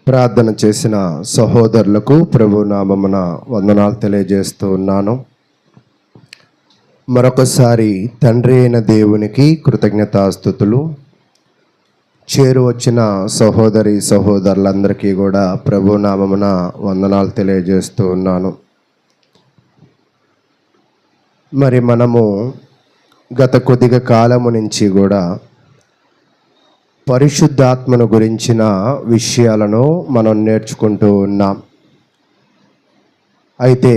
ప్రార్థన చేసిన సహోదరులకు ప్రభు నామమున వందనాలు తెలియజేస్తూ ఉన్నాను. మరొకసారి తండ్రి అయిన దేవునికి కృతజ్ఞతాస్తుతులు. చేరువచ్చిన సహోదరి సహోదరులందరికీ కూడా ప్రభు నామమున వందనాలు తెలియజేస్తూ ఉన్నాను. మరి మనము గత కొద్దిగా కాలము నుంచి కూడా పరిశుద్ధాత్మను గురించిన విషయాలను మనం నేర్చుకుంటూ ఉన్నాం. అయితే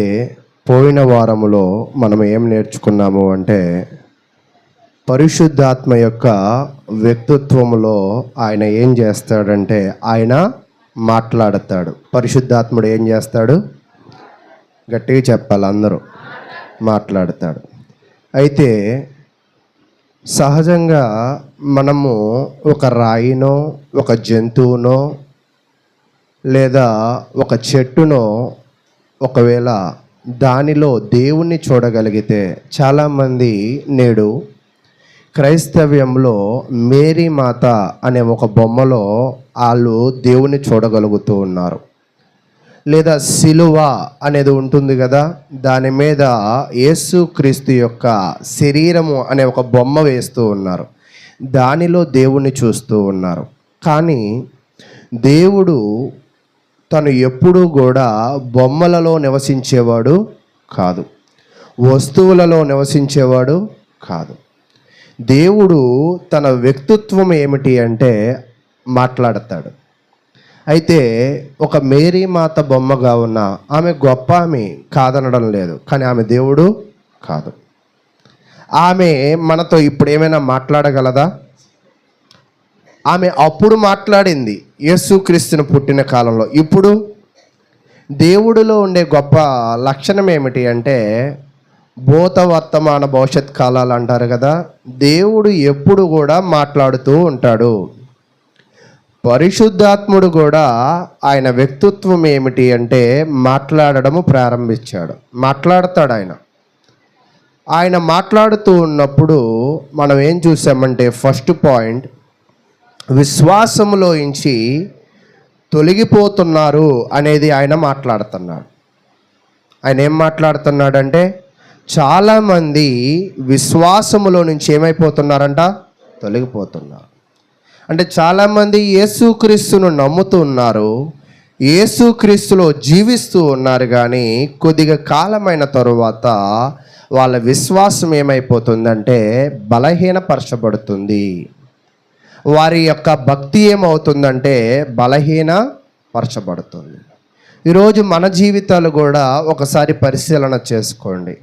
పోయిన వారములో మనం ఏం నేర్చుకున్నాము అంటే, పరిశుద్ధాత్మ యొక్క వ్యక్తిత్వములో ఆయన ఏం చేస్తాడంటే ఆయన మాట్లాడతాడు. పరిశుద్ధాత్ముడు ఏం చేస్తాడు? గట్టిగా చెప్పాలి అందరూ. మాట్లాడతాడు. అయితే సహజంగా మనము ఒక రాయినో, ఒక జంతువునో, లేదా ఒక చెట్టునో ఒకవేళ దానిలో దేవుణ్ణి చూడగలిగితే, చాలామంది నేడు క్రైస్తవ్యంలో మేరీ మాత అనే ఒక బొమ్మలో వాళ్ళు దేవుణ్ణి చూడగలుగుతూ ఉన్నారు. లేదా సిలువ అనేది ఉంటుంది కదా, దాని మీద యేసుక్రీస్తు యొక్క శరీరము అనే ఒక బొమ్మ వేస్తూ ఉన్నారు. దానిలో దేవుణ్ణి చూస్తూ ఉన్నారు. కానీ దేవుడు తను ఎప్పుడూ కూడా బొమ్మలలో నివసించేవాడు కాదు, వస్తువులలో నివసించేవాడు కాదు. దేవుడు తన వ్యక్తిత్వం ఏమిటి అంటే మాట్లాడతాడు. అయితే ఒక మేరీ మాత బొమ్మగా ఉన్న ఆమె గొప్ప, ఆమె కాదనడం లేదు, కానీ ఆమె దేవుడు కాదు. ఆమె మనతో ఇప్పుడు ఏమైనా మాట్లాడగలదా? ఆమె అప్పుడు మాట్లాడింది యేసుక్రీస్తును పుట్టిన కాలంలో. ఇప్పుడు దేవుడిలో ఉండే గొప్ప లక్షణం ఏమిటి అంటే, భూత వర్తమాన భవిష్యత్ కాలాలు అంటారు కదా, దేవుడు ఎప్పుడు కూడా మాట్లాడుతూ ఉంటాడు. పరిశుద్ధాత్ముడు కూడా ఆయన వ్యక్తిత్వం ఏమిటి అంటే మాట్లాడడము ప్రారంభించాడు. మాట్లాడతాడు ఆయన మాట్లాడుతూ ఉన్నప్పుడు మనం ఏం చూసామంటే, ఫస్ట్ పాయింట్, విశ్వాసములోంచి తొలగిపోతున్నారు అనేది ఆయన మాట్లాడుతున్నాడు. ఆయన ఏం మాట్లాడుతున్నాడంటే, చాలామంది విశ్వాసములో నుంచి ఏమైపోతున్నారంట? తొలగిపోతున్నారు. అంటే చాలామంది యేసుక్రీస్తును నమ్ముతూ ఉన్నారు, యేసుక్రీస్తులో జీవిస్తూ ఉన్నారు, కానీ కొద్దిగా కాలమైన తరువాత వాళ్ళ విశ్వాసం ఏమైపోతుందంటే బలహీనపరచబడుతుంది. వారి యొక్క భక్తి ఏమవుతుందంటే బలహీనపరచబడుతుంది. ఈరోజు మన జీవితాలు కూడా ఒకసారి పరిశీలన చేసుకోండి.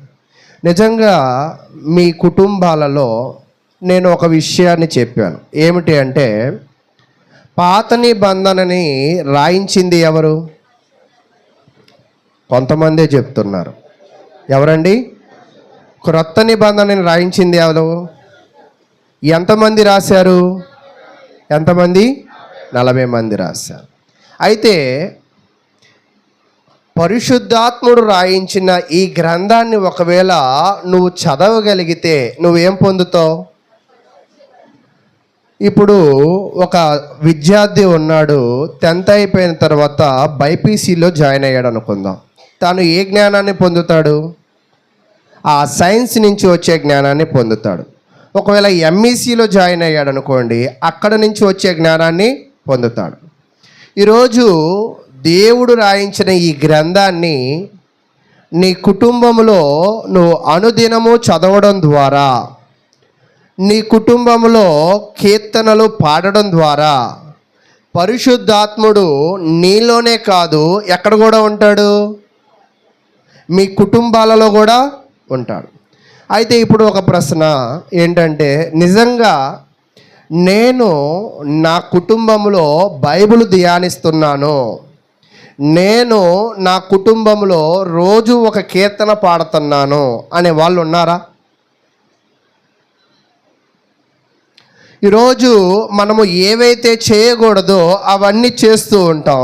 నిజంగా మీ కుటుంబాలలో నేను ఒక విషయాన్ని చెప్పాను. ఏమిటి అంటే, పాత నిబంధనని రాయించింది ఎవరు? కొంతమందే చెప్తున్నారు. ఎవరండి? క్రొత్త నిబంధనని రాయించింది ఎవరు? ఎంతమంది రాశారు? ఎంతమంది? 40 మంది రాశారు. అయితే పరిశుద్ధాత్ముడు రాయించిన ఈ గ్రంథాన్ని ఒకవేళ నువ్వు చదవగలిగితే నువ్వేం పొందుతావు? ఇప్పుడు ఒక విద్యార్థి ఉన్నాడు, 10th అయిపోయిన తర్వాత బైపీసీలో జాయిన్ అయ్యాడు అనుకుందాం. తాను ఏ జ్ఞానాన్ని పొందుతాడు? ఆ సైన్స్ నుంచి వచ్చే జ్ఞానాన్ని పొందుతాడు. ఒకవేళ ఎంఈసీలో జాయిన్ అయ్యాడు అనుకోండి, అక్కడ నుంచి వచ్చే జ్ఞానాన్ని పొందుతాడు. ఈరోజు దేవుడు రాయించిన ఈ గ్రంథాన్ని నీ కుటుంబంలో నువ్వు అనుదినము చదవడం ద్వారా, నీ కుటుంబంలో కీర్తనలు పాడడం ద్వారా పరిశుద్ధాత్ముడు నీలోనే కాదు, ఎక్కడ కూడా ఉంటాడు? మీ కుటుంబాలలో కూడా ఉంటాడు. అయితే ఇప్పుడు ఒక ప్రశ్న ఏంటంటే, నిజంగా నేను నా కుటుంబంలో బైబిల్ ధ్యానిస్తున్నాను, నేను నా కుటుంబంలో రోజు ఒక కీర్తన పాడుతున్నాను అనే వాళ్ళు ఉన్నారా? ఈరోజు మనము ఏవైతే చేయకూడదో అవన్నీ చేస్తూ ఉంటాం.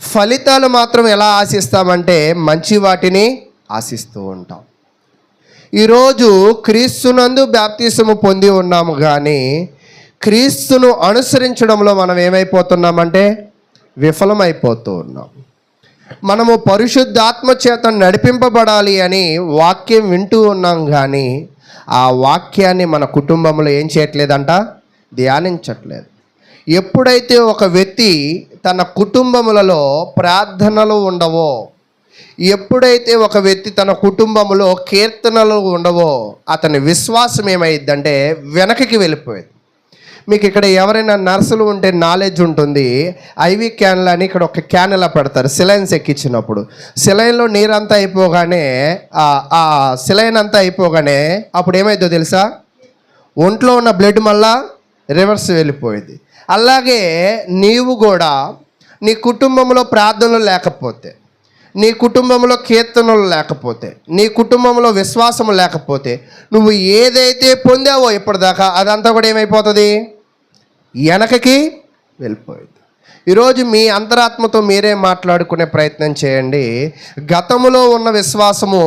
ఫలితాలు మాత్రం ఎలా ఆశిస్తామంటే మంచి వాటిని ఆశిస్తూ ఉంటాం. ఈరోజు క్రీస్తునందు బాప్తిసము పొంది ఉన్నాము, కానీ క్రీస్తును అనుసరించడంలో మనం ఏమైపోతున్నామంటే విఫలమైపోతూ ఉన్నాం. మనము పరిశుద్ధాత్మ చేత నడిపింపబడాలి అని వాక్యం వింటూ ఉన్నాం, కానీ ఆ వాక్యాన్ని మన కుటుంబంలో ఏం చేయట్లేదంట, ధ్యానించట్లేదు. ఎప్పుడైతే ఒక వ్యక్తి తన కుటుంబములలో ప్రార్థనలు ఉండవో, ఎప్పుడైతే ఒక వ్యక్తి తన కుటుంబంలో కీర్తనలు ఉండవో, అతని విశ్వాసం ఏమైందంటే వెనక్కి వెళ్ళిపోయేది. మీకు ఇక్కడ ఎవరైనా నర్సులు ఉంటే నాలెడ్జ్ ఉంటుంది. ఐవి క్యాన్లు అని ఇక్కడ ఒక క్యాన్ ఇలా పెడతారు సిలైన్స్ ఎక్కించినప్పుడు. సిలైన్లో నీరంతా అయిపోగానే ఆ సిలైన్ అంతా అయిపోగానే అప్పుడు ఏమైందో తెలుసా, ఒంట్లో ఉన్న బ్లడ్ మళ్ళా రివర్స్ వెళ్ళిపోయింది. అలాగే నీవు కూడా నీ కుటుంబంలో ప్రార్థనలు లేకపోతే, నీ కుటుంబంలో కీర్తనలు లేకపోతే, నీ కుటుంబంలో విశ్వాసం లేకపోతే, నువ్వు ఏదైతే పొందావో ఇప్పటిదాకా అదంతా కూడా ఏమైపోతుంది, వెనకకి వెళ్ళిపోయింది. ఈరోజు మీ అంతరాత్మతో మీరే మాట్లాడుకునే ప్రయత్నం చేయండి. గతంలో ఉన్న విశ్వాసము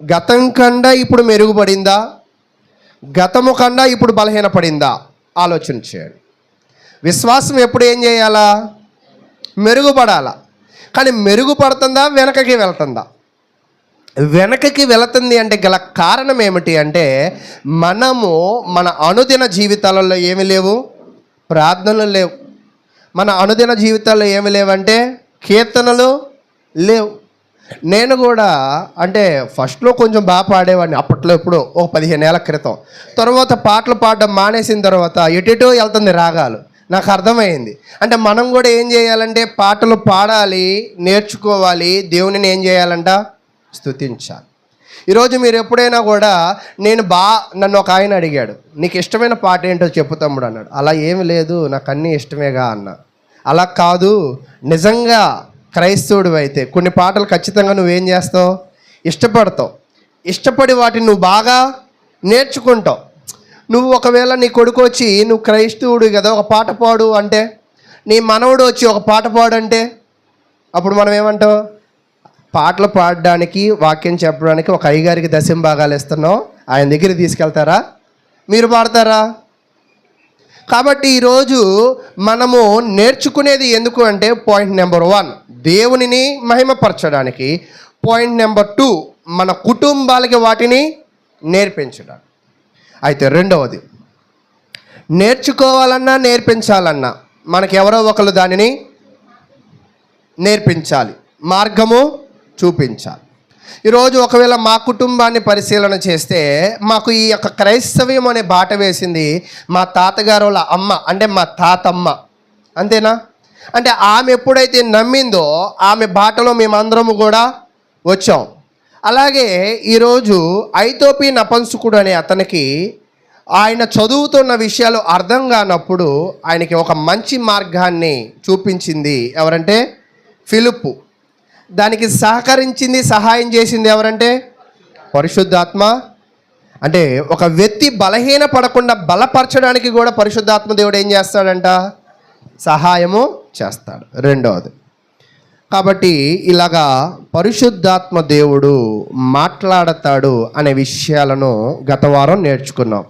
గతం కన్నా ఇప్పుడు మెరుగుపడిందా, గతము కన్నా ఇప్పుడు బలహీనపడిందా ఆలోచన చేయండి. విశ్వాసం ఎప్పుడు ఏం చేయాలా, మెరుగుపడాలా. కానీ మెరుగుపడుతుందా, వెనకకి వెళ్తుందా? వెనకకి వెళుతుంది అంటే గల కారణం ఏమిటి అంటే, మనము మన అనుదిన జీవితాలలో ఏమి లేవు, ప్రార్థనలు లేవు. మన అనుదిన జీవితాల్లో ఏమి లేవంటే కీర్తనలు లేవు. నేను కూడా అంటే ఫస్ట్లో కొంచెం బాగా పాడేవాడిని, అప్పట్లో ఎప్పుడో ఒక 15 ఏళ్ల క్రితం. తర్వాత పాటలు పాడడం మానేసిన తర్వాత ఎటెటో వెళ్తుంది రాగాలు. నాకు అర్థమైంది, అంటే మనం కూడా ఏం చేయాలంటే పాటలు పాడాలి, నేర్చుకోవాలి, దేవునిని ఏం చేయాలంట, స్తుతించాలి. ఈరోజు మీరు ఎప్పుడైనా కూడా నన్ను ఒక ఆయన అడిగాడు, నీకు ఇష్టమైన పాట ఏంటో చెప్పు తమ్ముడు అన్నాడు. అలా ఏమి లేదు, నాకు అన్నీ ఇష్టమేగా అన్నా. అలా కాదు, నిజంగా క్రైస్తవుడు అయితే కొన్ని పాటలు ఖచ్చితంగా నువ్వేం చేస్తావు, ఇష్టపడతావు. ఇష్టపడి వాటిని నువ్వు బాగా నేర్చుకుంటావు. నువ్వు ఒకవేళ నీ కొడుకు వచ్చి నువ్వు క్రైస్తవుడు కదా ఒక పాట పాడు అంటే, నీ మనవడు వచ్చి ఒక పాట పాడు అంటే, అప్పుడు మనం ఏమంటావు, పాటలు పాడడానికి వాక్యం చెప్పడానికి ఒక అయ్యగారికి దశంభాగాలు ఇస్తున్నాం, ఆయన దగ్గర తీసుకెళ్తారా, మీరు పాడతారా? కాబట్టి ఈరోజు మనము నేర్చుకునేది ఎందుకు అంటే, పాయింట్ నెంబర్ 1 దేవునిని మహిమపరచడానికి, పాయింట్ నెంబర్ 2 మన కుటుంబాలకి వాటిని నేర్పించడానికి. అయితే రెండవది, నేర్చుకోవాలన్నా నేర్పించాలన్నా మనకి ఎవరో ఒకరు దానిని నేర్పించాలి, మార్గము చూపించాలి. ఈరోజు ఒకవేళ మా కుటుంబాన్ని పరిశీలన చేస్తే, మాకు ఈ యొక్క క్రైస్తవ్యం అనే బాట వేసింది మా తాతగారు వాళ్ళ అమ్మ, అంటే మా తాతమ్మ. అంతేనా? అంటే ఆమె ఎప్పుడైతే నమ్మిందో ఆమె బాటలో మేమందరము కూడా వచ్చాం. అలాగే ఈరోజు ఐతోపి నపంసకుడు అనే అతనికి ఆయన చదువుతున్న విషయాలు అర్థం కానప్పుడు ఆయనకి ఒక మంచి మార్గాన్ని చూపించింది ఎవరంటే ఫిలిప్పు. దానికి సహకరించింది, సహాయం చేసింది ఎవరంటే పరిశుద్ధాత్మ. అంటే ఒక వ్యక్తి బలహీన పడకుండా బలపరచడానికి కూడా పరిశుద్ధాత్మ దేవుడు ఏం చేస్తాడంట, సహాయము చేస్తాడు. రెండవది, కాబట్టి ఇలాగా పరిశుద్ధాత్మ దేవుడు మాట్లాడతాడు అనే విషయాలను గత వారం నేర్చుకున్నాం.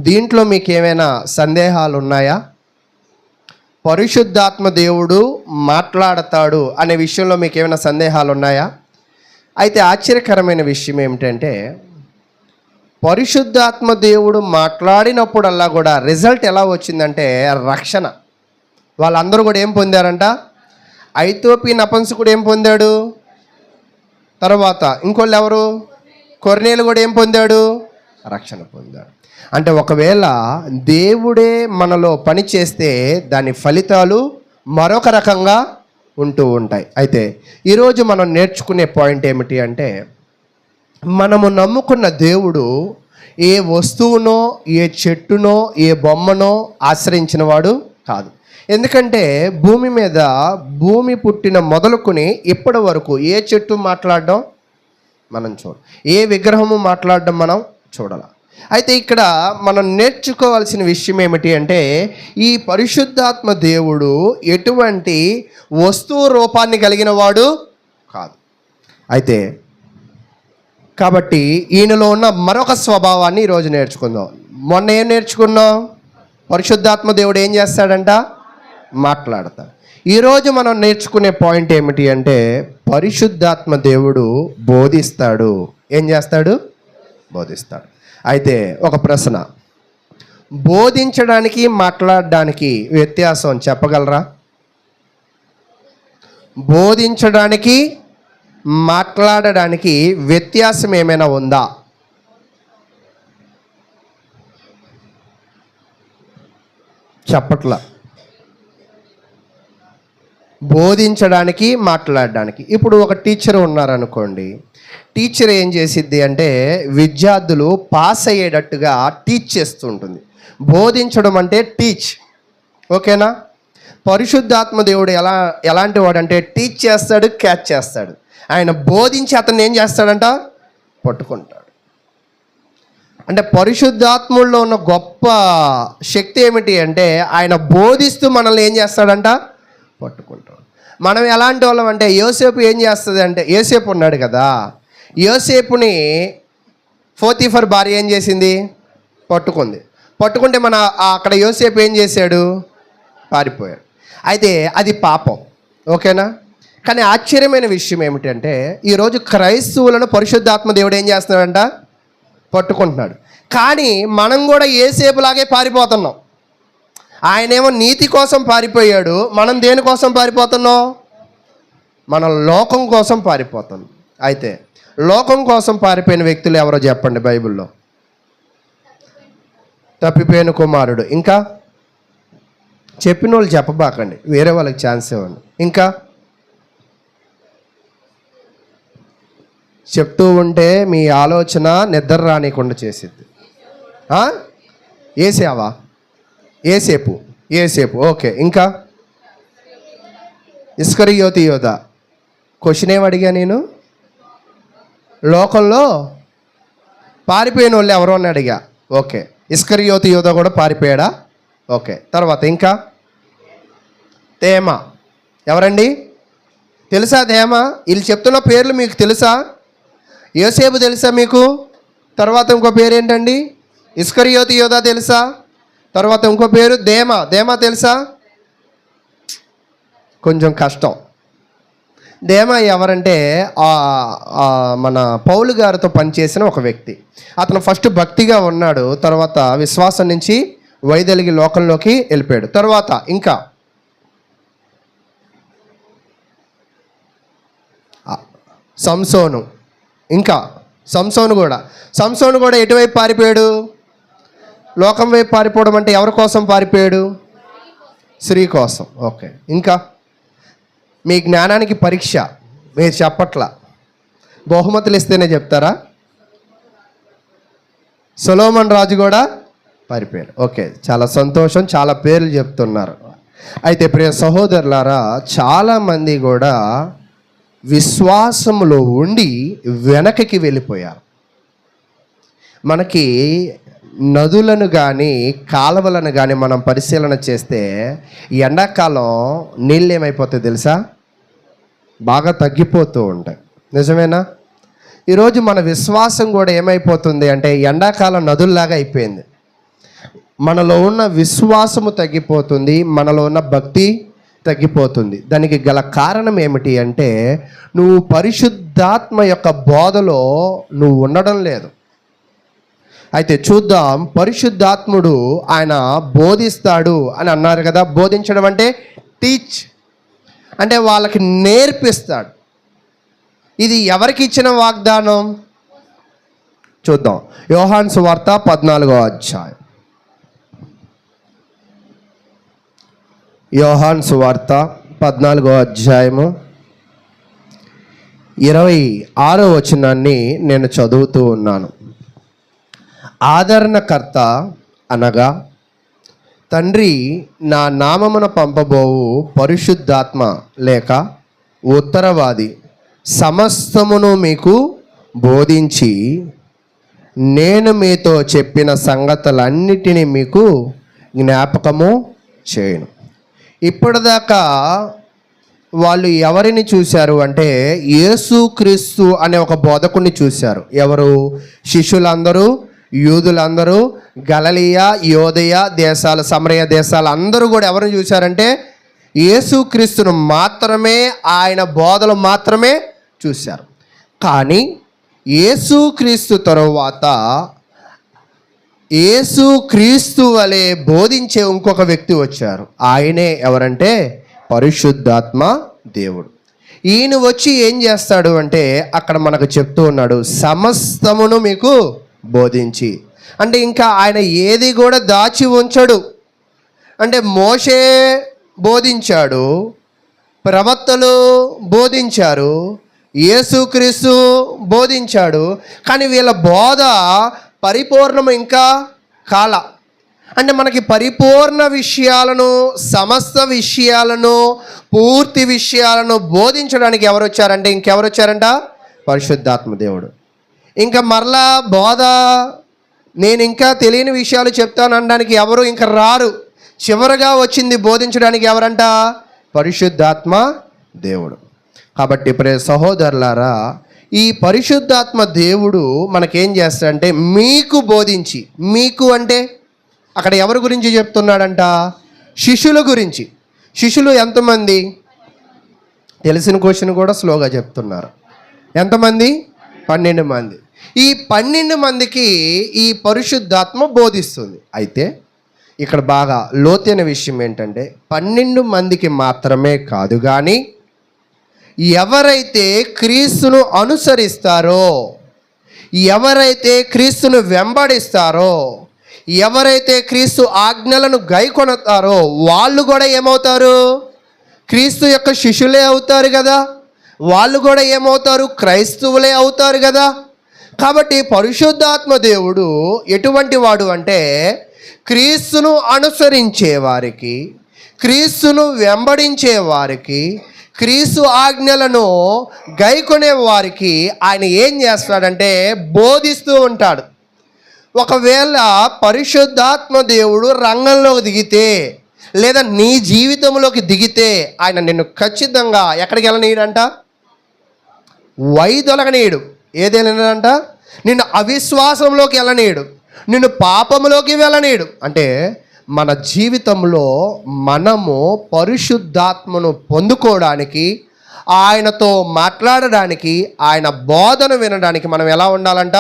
దీంట్లో మీకు ఏమైనా సందేహాలు ఉన్నాయా? పరిశుద్ధాత్మ దేవుడు మాట్లాడతాడు అనే విషయంలో మీకు ఏమైనా సందేహాలు ఉన్నాయా? అయితే ఆశ్చర్యకరమైన విషయం ఏమిటంటే, పరిశుద్ధాత్మ దేవుడు మాట్లాడినప్పుడల్లా కూడా రిజల్ట్ ఎలా వచ్చిందంటే రక్షణ. వాళ్ళందరూ కూడా ఏం పొందారంట, ఐతోపి నపంసకుడు ఏం పొందాడు, తర్వాత ఇంకోళ్ళు ఎవరు, కొర్నేలు కూడా ఏం పొందాడు, రక్షణ పొందాడు. అంటే ఒకవేళ దేవుడే మనలో పని చేస్తే దాని ఫలితాలు మరొక రకంగా ఉంటూ ఉంటాయి. అయితే ఈరోజు మనం నేర్చుకునే పాయింట్ ఏమిటి అంటే, మనము నమ్ముకున్న దేవుడు ఏ వస్తువునో, ఏ చెట్టునో, ఏ బొమ్మనో ఆశ్రయించిన వాడు కాదు. ఎందుకంటే భూమి మీద భూమి పుట్టిన మొదలుకొని ఇప్పటి వరకు ఏ చెట్టు మాట్లాడడం మనం ఏ విగ్రహము మాట్లాడడం మనం చూడాలి. అయితే ఇక్కడ మనం నేర్చుకోవాల్సిన విషయం ఏమిటి అంటే, ఈ పరిశుద్ధాత్మ దేవుడు ఎటువంటి వస్తువు రూపాన్ని కలిగిన వాడు కాదు. అయితే కాబట్టి ఈయనలో ఉన్న మరొక స్వభావాన్ని ఈరోజు నేర్చుకుందాం. మొన్న ఏం నేర్చుకున్నాం, పరిశుద్ధాత్మ దేవుడు ఏం చేస్తాడంట, మాట్లాడతాడు. ఈరోజు మనం నేర్చుకునే పాయింట్ ఏమిటి అంటే పరిశుద్ధాత్మ దేవుడు బోధిస్తాడు. ఏం చేస్తాడు? బోధిస్తాడు. అయితే ఒక ప్రశ్న, బోధించడానికి మాట్లాడడానికి వ్యత్యాసం చెప్పగలరా? బోధించడానికి మాట్లాడడానికి వ్యత్యాసం ఏమైనా ఉందా? చెప్పట్లా. బోధించడానికి మాట్లాడడానికి. ఇప్పుడు ఒక టీచర్ ఉన్నారనుకోండి, టీచర్ ఏం చేసిద్ది అంటే విద్యార్థులు పాస్ అయ్యేటట్టుగా టీచ్ చేస్తూ ఉంటుంది. బోధించడం అంటే టీచ్. ఓకేనా? పరిశుద్ధాత్మ దేవుడు ఎలాంటి వాడంటే టీచ్ చేస్తాడు, క్యాచ్ చేస్తాడు. ఆయన బోధించి అతన్ని ఏం చేస్తాడంట? పట్టుకుంటాడు. అంటే పరిశుద్ధాత్ముల్లో ఉన్న గొప్ప శక్తి ఏమిటి అంటే ఆయన బోధిస్తూ మనల్ని ఏం చేస్తాడంట? పట్టుకుంటాడు. మనం ఎలాంటి వాళ్ళం అంటే యోసేపు ఏం చేస్తుంది అంటే, యోసేపు ఉన్నాడు కదా, యోసేపుని పోతీఫర్ భార్య ఏం చేసింది? పట్టుకుంది. పట్టుకుంటే అక్కడ యోసేపు ఏం చేశాడు? పారిపోయాడు. అయితే అది పాపం. ఓకేనా? కానీ ఆశ్చర్యమైన విషయం ఏమిటంటే ఈరోజు క్రైస్తవులను పరిశుద్ధాత్మ దేవుడు ఏం చేస్తున్నాడంట? పట్టుకుంటున్నాడు. కానీ మనం కూడా యోసేపులాగే పారిపోతున్నాం. ఆయనేమో నీతి కోసం పారిపోయాడు, మనం దేనికోసం పారిపోతున్నాం? మన లోకం కోసం పారిపోతున్నాం. అయితే లోకం కోసం పారిపోయిన వ్యక్తులు ఎవరో చెప్పండి బైబిల్లో? తప్పిపోయిన కుమారుడు. ఇంకా చెప్పిన వాళ్ళు చెప్పబాకండి, వేరే వాళ్ళకి ఛాన్స్ ఇవ్వండి. ఇంకా చెప్తూ ఉంటే మీ ఆలోచన నిద్ర రానికుండా చేసిద్ది. ఏసేవా? ఏసేపు. ఓకే. ఇంకా ఇస్కరియోతు యోధ. క్వశ్చన్ ఏమి అడిగా నేను? లోకంలో పారిపోయిన వాళ్ళు ఎవరో అని అడిగా. ఓకే. ఇస్కరియోతు యోధ కూడా పారిపోయాడా? ఓకే. తర్వాత ఇంకా తేమ. ఎవరండి? తెలుసా తేమ? వీళ్ళు చెప్తున్న పేర్లు మీకు తెలుసా? యోసేపు తెలుసా మీకు? తర్వాత ఇంకో పేరు ఏంటండి? ఇస్కరియోతు యోధ తెలుసా? తర్వాత ఇంకో పేరు దేమ తెలుసా? కొంచెం కష్టం. దేమ ఎవరంటే మన పౌలు గారితో పనిచేసిన ఒక వ్యక్తి. అతను ఫస్ట్ భక్తిగా ఉన్నాడు, తర్వాత విశ్వాసం నుంచి వైదొలిగి లోకంలోకి వెళ్ళిపోయాడు. తర్వాత ఇంకా సంసోను. ఇంకా సంసోను కూడా ఎటువైపు పారిపోయాడు? లోకం వైపు పారిపోవడం అంటే ఎవరి కోసం పారిపోయాడు? స్త్రీ కోసం. ఓకే. ఇంకా మీ జ్ఞానానికి పరీక్ష. మీరు చెప్పట్లా, బహుమతులు ఇస్తేనే చెప్తారా? సొలొమోను రాజు కూడా పారిపోయారు. ఓకే, చాలా సంతోషం, చాలా పేర్లు చెప్తున్నారు. అయితే ప్రియ సహోదరులారా, చాలామంది కూడా విశ్వాసములో ఉండి వెనకకి వెళ్ళిపోయారు. మనకి నదులను కానీ కాలువలను కానీ మనం పరిశీలన చేస్తే ఎండాకాలం నీళ్ళు ఏమైపోతాయి తెలుసా? బాగా తగ్గిపోతూ ఉంటాయి. నిజమేనా? ఈరోజు మన విశ్వాసం కూడా ఏమైపోతుంది అంటే ఎండాకాలం నదుల్లాగా అయిపోయింది. మనలో ఉన్న విశ్వాసము తగ్గిపోతుంది, మనలో ఉన్న భక్తి తగ్గిపోతుంది. దానికి గల కారణం ఏమిటి అంటే నువ్వు పరిశుద్ధాత్మ యొక్క బోధలో నువ్వు ఉండడం లేదు. అయితే చూద్దాం, పరిశుద్ధాత్ముడు ఆయన బోధిస్తాడు అని అన్నారు కదా. బోధించడం అంటే టీచ్, అంటే వాళ్ళకి నేర్పిస్తాడు. ఇది ఎవరికి ఇచ్చిన వాగ్దానం? చూద్దాం. యోహాను సువార్త 14వ అధ్యాయం. యోహాను సువార్త 14వ అధ్యాయము 26వ వచనాన్ని నేను చదువుతూ ఉన్నాను. ఆదరణకర్త అనగా తండ్రి నా నామమున పంపబోవు పరిశుద్ధాత్మ లేక ఉత్తరవాది సమస్తమును మీకు బోధించి నేను మీతో చెప్పిన సంగతులన్నిటినీ మీకు జ్ఞాపకము చేయను. ఇప్పటిదాకా వాళ్ళు ఎవరిని చూశారు అంటే యేసుక్రీస్తు అనే ఒక బోధకుడిని చూశారు. ఎవరు? శిష్యులందరూ, యూదులందరూ, గలిలయ యోదయ దేశాలు, సమరయ దేశాలు అందరూ కూడా ఎవరిని చూశారంటే యేసుక్రీస్తును మాత్రమే, ఆయన బోధలు మాత్రమే చూశారు. కానీ యేసుక్రీస్తు తరువాత యేసుక్రీస్తు వలె బోధించే ఇంకొక వ్యక్తి వచ్చారు. ఆయనే ఎవరంటే పరిశుద్ధాత్మ దేవుడు. ఈయన వచ్చి ఏం చేస్తాడు అంటే అక్కడ మనకు చెప్తూ ఉన్నాడు, సమస్తమును మీకు బోధించి. అంటే ఇంకా ఆయన ఏది కూడా దాచి ఉంచడు. అంటే మోషే బోధించాడు, ప్రవక్తలు బోధించారు, యేసుక్రీస్తు బోధించాడు. కానీ వీళ్ళ బోధ పరిపూర్ణం ఇంకా కాల. అంటే మనకి పరిపూర్ణ విషయాలను, సమస్త విషయాలను, పూర్తి విషయాలను బోధించడానికి ఎవరు వచ్చారంటే ఇంకెవరు వచ్చారంట? పరిశుద్ధాత్మ దేవుడు. ఇంకా మరలా బోధ నేను ఇంకా తెలియని విషయాలు చెప్తాను అనడానికి ఎవరు ఇంకా రారు. చివరగా వచ్చింది బోధించడానికి ఎవరంట? పరిశుద్ధాత్మ దేవుడు. కాబట్టి ప్రియ సహోదరులారా, ఈ పరిశుద్ధాత్మ దేవుడు మనకేం చేస్తాడంటే మీకు బోధించి, మీకు అంటే అక్కడ ఎవరి గురించి చెప్తున్నాడంట? శిష్యుల గురించి. శిష్యులు ఎంతమంది? తెలిసిన క్వశ్చన్ కూడా స్లోగా చెప్తున్నారు. ఎంతమంది? 12 మంది. ఈ 12 మందికి ఈ పరిశుద్ధాత్మ బోధిస్తుంది. అయితే ఇక్కడ బాగా లోతైన విషయం ఏంటంటే 12 మందికి మాత్రమే కాదు, కానీ ఎవరైతే క్రీస్తును అనుసరిస్తారో, ఎవరైతే క్రీస్తును వెంబడిస్తారో, ఎవరైతే క్రీస్తు ఆజ్ఞలను గైకొనతారో వాళ్ళు కూడా ఏమవుతారు? క్రీస్తు యొక్క శిష్యులే అవుతారు కదా. వాళ్ళు కూడా ఏమవుతారు? క్రైస్తవులే అవుతారు కదా. కాబట్టి పరిశుద్ధాత్మ దేవుడు ఎటువంటి వాడు అంటే క్రీస్తును అనుసరించే వారికి, క్రీస్తును వెంబడించే వారికి, క్రీస్తు ఆజ్ఞలను గైకొనే వారికి ఆయన ఏం చేస్తాడంటే బోధిస్తూ ఉంటాడు. ఒకవేళ పరిశుద్ధాత్మ దేవుడు రంగంలోకి దిగితే, లేదా నీ జీవితంలోకి దిగితే ఆయన నిన్ను ఖచ్చితంగా ఎక్కడికి వెళ్ళనీయడంట? వైదొలగనీయడు. ఏదేనంట? నిన్ను అవిశ్వాసంలోకి వెళ్ళనీయడు, నిన్ను పాపంలోకి వెళ్ళనీయడు. అంటే మన జీవితంలో మనము పరిశుద్ధాత్మను పొందుకోవడానికి, ఆయనతో మాట్లాడడానికి, ఆయన బోధన వినడానికి మనం ఎలా ఉండాలంట?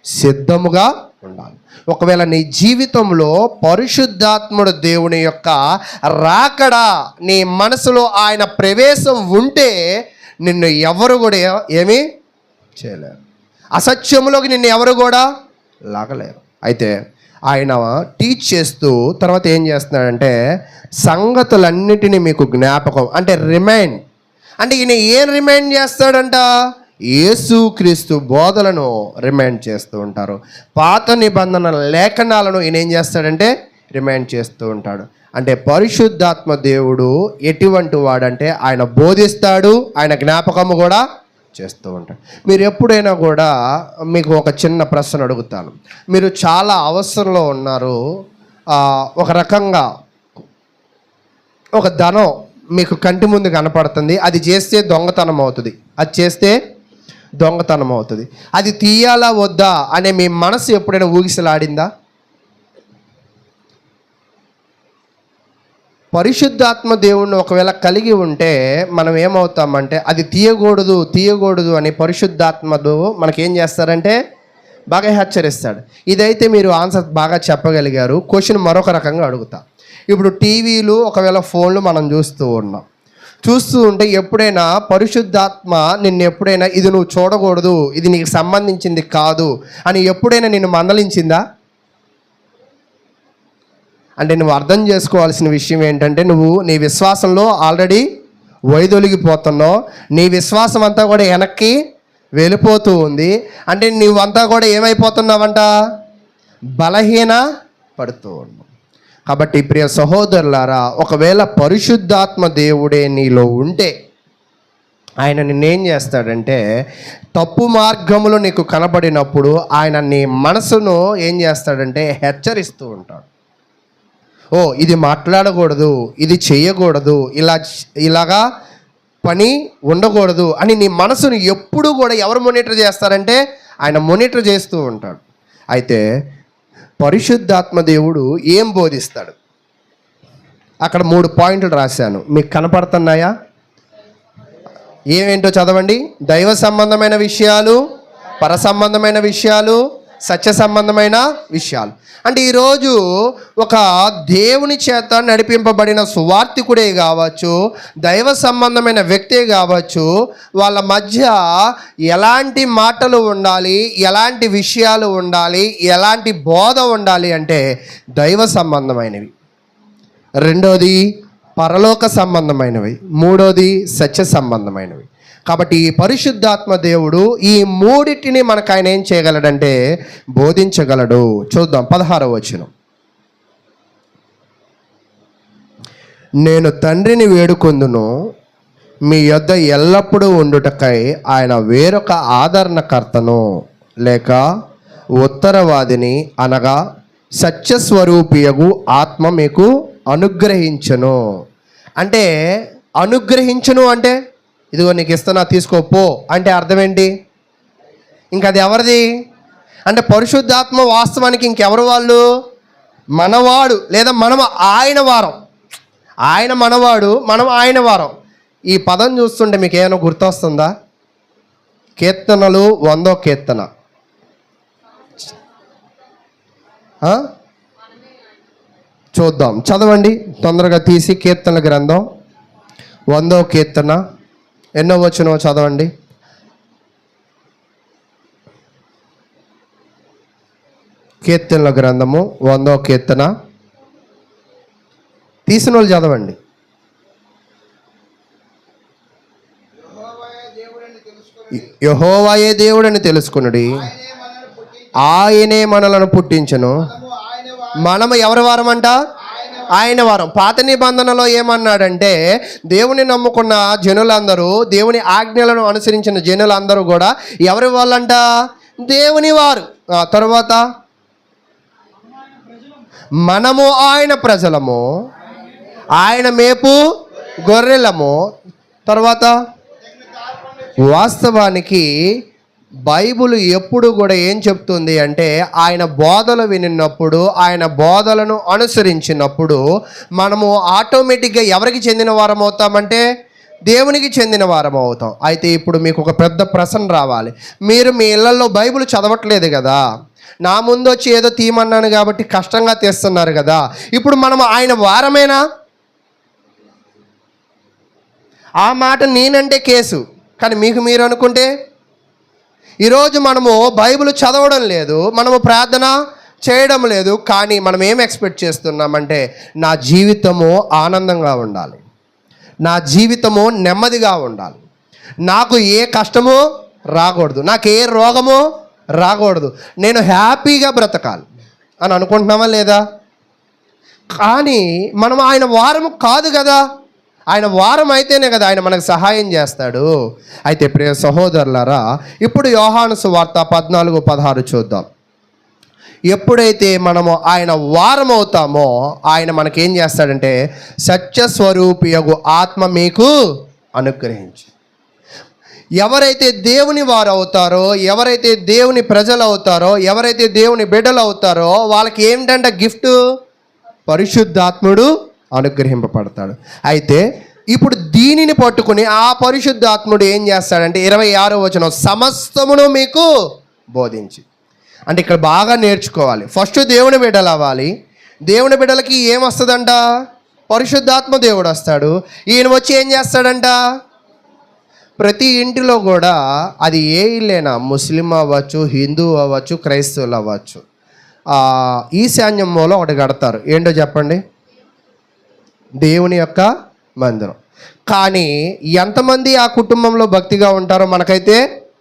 సిద్ధముగా ఉండాలి. ఒకవేళ నీ జీవితంలో పరిశుద్ధాత్ముడు దేవుని యొక్క రాకడ, నీ మనసులో ఆయన ప్రవేశం ఉంటే నిన్ను ఎవరు కూడా ఏమీ చేయలేరు. అసత్యంలోకి నిన్ను ఎవరు కూడా లాగలేరు. అయితే ఆయన టీచ్ చేస్తూ తర్వాత ఏం చేస్తున్నాడంటే సంగతులన్నిటినీ మీకు జ్ఞాపకం, అంటే రిమైండ్. అంటే ఈయన ఏం రిమైండ్ చేస్తాడంట? యేసుక్రీస్తు బోధలను రిమైండ్ చేస్తూ ఉంటారు. పాత నిబంధన లేఖనాలను ఈయన ఏం చేస్తాడంటే రిమైండ్ చేస్తూ ఉంటాడు. అంటే పరిశుద్ధాత్మ దేవుడు ఎటువంటి వాడంటే ఆయన బోధిస్తాడు, ఆయన జ్ఞాపకము కూడా చేస్తూ ఉంటాడు. మీరు ఎప్పుడైనా కూడా మీకు ఒక చిన్న ప్రశ్న అడుగుతాను. మీరు చాలా అవసరంలో ఉన్నారు, ఒక రకంగా ఒక ధనం మీకు కంటి ముందు కనపడుతుంది, అది చేస్తే దొంగతనం అవుతుంది, అది చేస్తే దొంగతనం అవుతుంది, అది తీయాలా వద్దా అనే మీ మనసు ఎప్పుడైనా ఊగిసలాడిందా? పరిశుద్ధాత్మ దేవుణ్ణి ఒకవేళ కలిగి ఉంటే మనం ఏమవుతామంటే అది తీయకూడదు అని పరిశుద్ధాత్మడు మనకేం చేస్తారంటే బాగా హెచ్చరిస్తాడు. ఇదైతే మీరు ఆన్సర్ బాగా చెప్పగలిగారు. క్వశ్చన్ మరొక రకంగా అడుగుతా. ఇప్పుడు టీవీలు ఒకవేళ ఫోన్లు మనం చూస్తూ ఉంటే ఎప్పుడైనా పరిశుద్ధాత్మ నిన్ను ఎప్పుడైనా ఇది నువ్వు చూడకూడదు, ఇది నీకు సంబంధించింది కాదు అని ఎప్పుడైనా నిన్ను మందలించిందా? అంటే నువ్వు అర్థం చేసుకోవాల్సిన విషయం ఏంటంటే నువ్వు నీ విశ్వాసంలో ఆల్రెడీ వైదొలిగిపోతున్నావు, నీ విశ్వాసం అంతా కూడా వెనక్కి వెళ్ళిపోతూ ఉంది. అంటే నువ్వంతా కూడా ఏమైపోతున్నావంట? బలహీన పడుతూ ఉన్నావు. కాబట్టి ప్రియ సహోదరులారా, ఒకవేళ పరిశుద్ధాత్మ దేవుడే నీలో ఉంటే ఆయన నిన్నేం చేస్తాడంటే తప్పు మార్గములో నీకు కనబడినప్పుడు ఆయన నీ మనసును ఏం చేస్తాడంటే హెచ్చరిస్తూ ఉంటాడు. ఓ ఇది మాట్లాడకూడదు, ఇది చేయకూడదు, ఇలాగా పని ఉండకూడదు అని నీ మనసును ఎప్పుడు కూడా ఎవరు మానిటర్ చేస్తారంటే ఆయన మానిటర్ చేస్తూ ఉంటాడు. అయితే పరిశుద్ధాత్మ దేవుడు ఏం బోధిస్తాడు? అక్కడ 3 పాయింట్లు రాశాను, మీకు కనపడుతున్నాయా? ఏమేంటో చదవండి. దైవ సంబంధమైన విషయాలు, పర సంబంధమైన విషయాలు, సత్య సంబంధమైన విషయాలు. అంటే ఈరోజు ఒక దేవుని చేత నడిపింపబడిన సువార్తికుడే కావచ్చు, దైవ సంబంధమైన వ్యక్తే కావచ్చు, వాళ్ళ మధ్య ఎలాంటి మాటలు ఉండాలి, ఎలాంటి విషయాలు ఉండాలి, ఎలాంటి బోధ ఉండాలి అంటే దైవ సంబంధమైనవి. రెండోది పరలోక సంబంధమైనవి. మూడోది సత్య సంబంధమైనవి. కాబట్టి ఈ పరిశుద్ధాత్మ దేవుడు ఈ మూడిటిని మనకు ఆయన ఏం చేయగలడంటే బోధించగలడు. చూద్దాం 16వ వచనం. నేను తండ్రిని వేడుకొందును, మీ యొద్ద ఎల్లప్పుడూ ఉండుటకై ఆయన వేరొక ఆదరణకర్తను లేక ఉత్తరవాదిని అనగా సత్యస్వరూపియగు ఆత్మ మీకు అనుగ్రహించను. అంటే అనుగ్రహించను అంటే ఇదిగో నీకు ఇస్తున్నా తీసుకోపో అంటే అర్థం ఏంటి? ఇంక అది ఎవరిది అంటే పరిశుద్ధాత్మ వాస్తవానికి ఇంకెవరు వాళ్ళు? మనవాడు లేదా మనం ఆయన వారం. ఆయన మనవాడు, మనం ఆయన వారం. ఈ పదం చూస్తుంటే మీకు ఏమైనా గుర్తొస్తుందా? కీర్తనలు 100వ కీర్తన చూద్దాం, చదవండి తొందరగా తీసి. కీర్తనల గ్రంథం 100వ కీర్తన ఎన్నో వచనం చదవండి. కీర్తనల గ్రంథము 100వ కీర్తన తీసిన వాళ్ళు చదవండి. యెహోవాయే దేవుడని తెలుసుకొనుడి, ఆయనే మనలను పుట్టించెను. మనము ఎవరి వారం అంట? ఆయన వారం. పాత నిబంధనలో ఏమన్నాడంటే దేవుని నమ్ముకున్న జనులందరూ, దేవుని ఆజ్ఞలను అనుసరించిన జనులందరూ కూడా ఎవరి వాళ్ళంట? దేవుని వారు. తర్వాత మనము ఆయన ప్రజలము, ఆయన మేపు గొర్రెలము. తర్వాత వాస్తవానికి బైబిల్ ఎప్పుడు కూడా ఏం చెప్తుంది అంటే ఆయన బోధలు వినినప్పుడు, ఆయన బోధలను అనుసరించినప్పుడు మనము ఆటోమేటిక్గా ఎవరికి చెందిన వారం అవుతామంటే దేవునికి చెందిన వారం అవుతాం. అయితే ఇప్పుడు మీకు ఒక పెద్ద ప్రశ్న రావాలి. మీరు మీ ఇళ్లలో బైబిల్ చదవట్లేదు కదా, నా ముందు వచ్చి ఏదో తీయమన్నాను కాబట్టి కష్టంగా తీస్తున్నారు కదా, ఇప్పుడు మనం ఆయన వారమేనా? ఆ మాట నేనంటే కేసు, కానీ మీకు మీరు అనుకుంటే ఈరోజు మనము బైబిల్ చదవడం లేదు, మనము ప్రార్థన చేయడం లేదు, కానీ మనం ఏం ఎక్స్పెక్ట్ చేస్తున్నామంటే నా జీవితము ఆనందంగా ఉండాలి, నా జీవితము నెమ్మదిగా ఉండాలి, నాకు ఏ కష్టమో రాకూడదు, నాకు ఏ రోగమో రాకూడదు, నేను హ్యాపీగా బ్రతకాలి అని అనుకుంటున్నామా లేదా? కానీ మనం ఆయన వారము కాదు కదా. ఆయన వారం అయితేనే కదా ఆయన మనకు సహాయం చేస్తాడు. అయితే ప్రియ సహోదరులారా, ఇప్పుడు యోహాను సువార్త 14:16 చూద్దాం. ఎప్పుడైతే మనము ఆయన వారం అవుతామో ఆయన మనకేం చేస్తాడంటే సత్యస్వరూపియగు ఆత్మ మీకు అనుగ్రహించి. ఎవరైతే దేవుని వారు అవుతారో, ఎవరైతే దేవుని ప్రజలు అవుతారో, ఎవరైతే దేవుని బిడ్డలు అవుతారో వాళ్ళకి ఏమిటంటే గిఫ్ట్? పరిశుద్ధాత్ముడు అనుగ్రహింపబడతాడు. అయితే ఇప్పుడు దీనిని పట్టుకుని ఆ పరిశుద్ధాత్ముడు ఏం చేస్తాడంటే 26వ వచనం, సమస్తమును మీకు బోధించి. అంటే ఇక్కడ బాగా నేర్చుకోవాలి. ఫస్ట్ దేవుని బిడ్డలు అవ్వాలి. దేవుని బిడ్డలకి ఏమొస్తుందంట? పరిశుద్ధాత్మ దేవుడు వస్తాడు. ఈయన వచ్చి ఏం చేస్తాడంట? ప్రతి ఇంటిలో కూడా, అది ఏ ఇల్లేనా, ముస్లిం అవ్వచ్చు, హిందూ అవ్వచ్చు, క్రైస్తవులు అవ్వచ్చు, ఈశాన్యం మూల ఒకటి కడతారు. ఏంటో చెప్పండి? దేవుని యొక్క మందిరం. కానీ ఎంతమంది ఆ కుటుంబంలో భక్తిగా ఉంటారో మనకైతే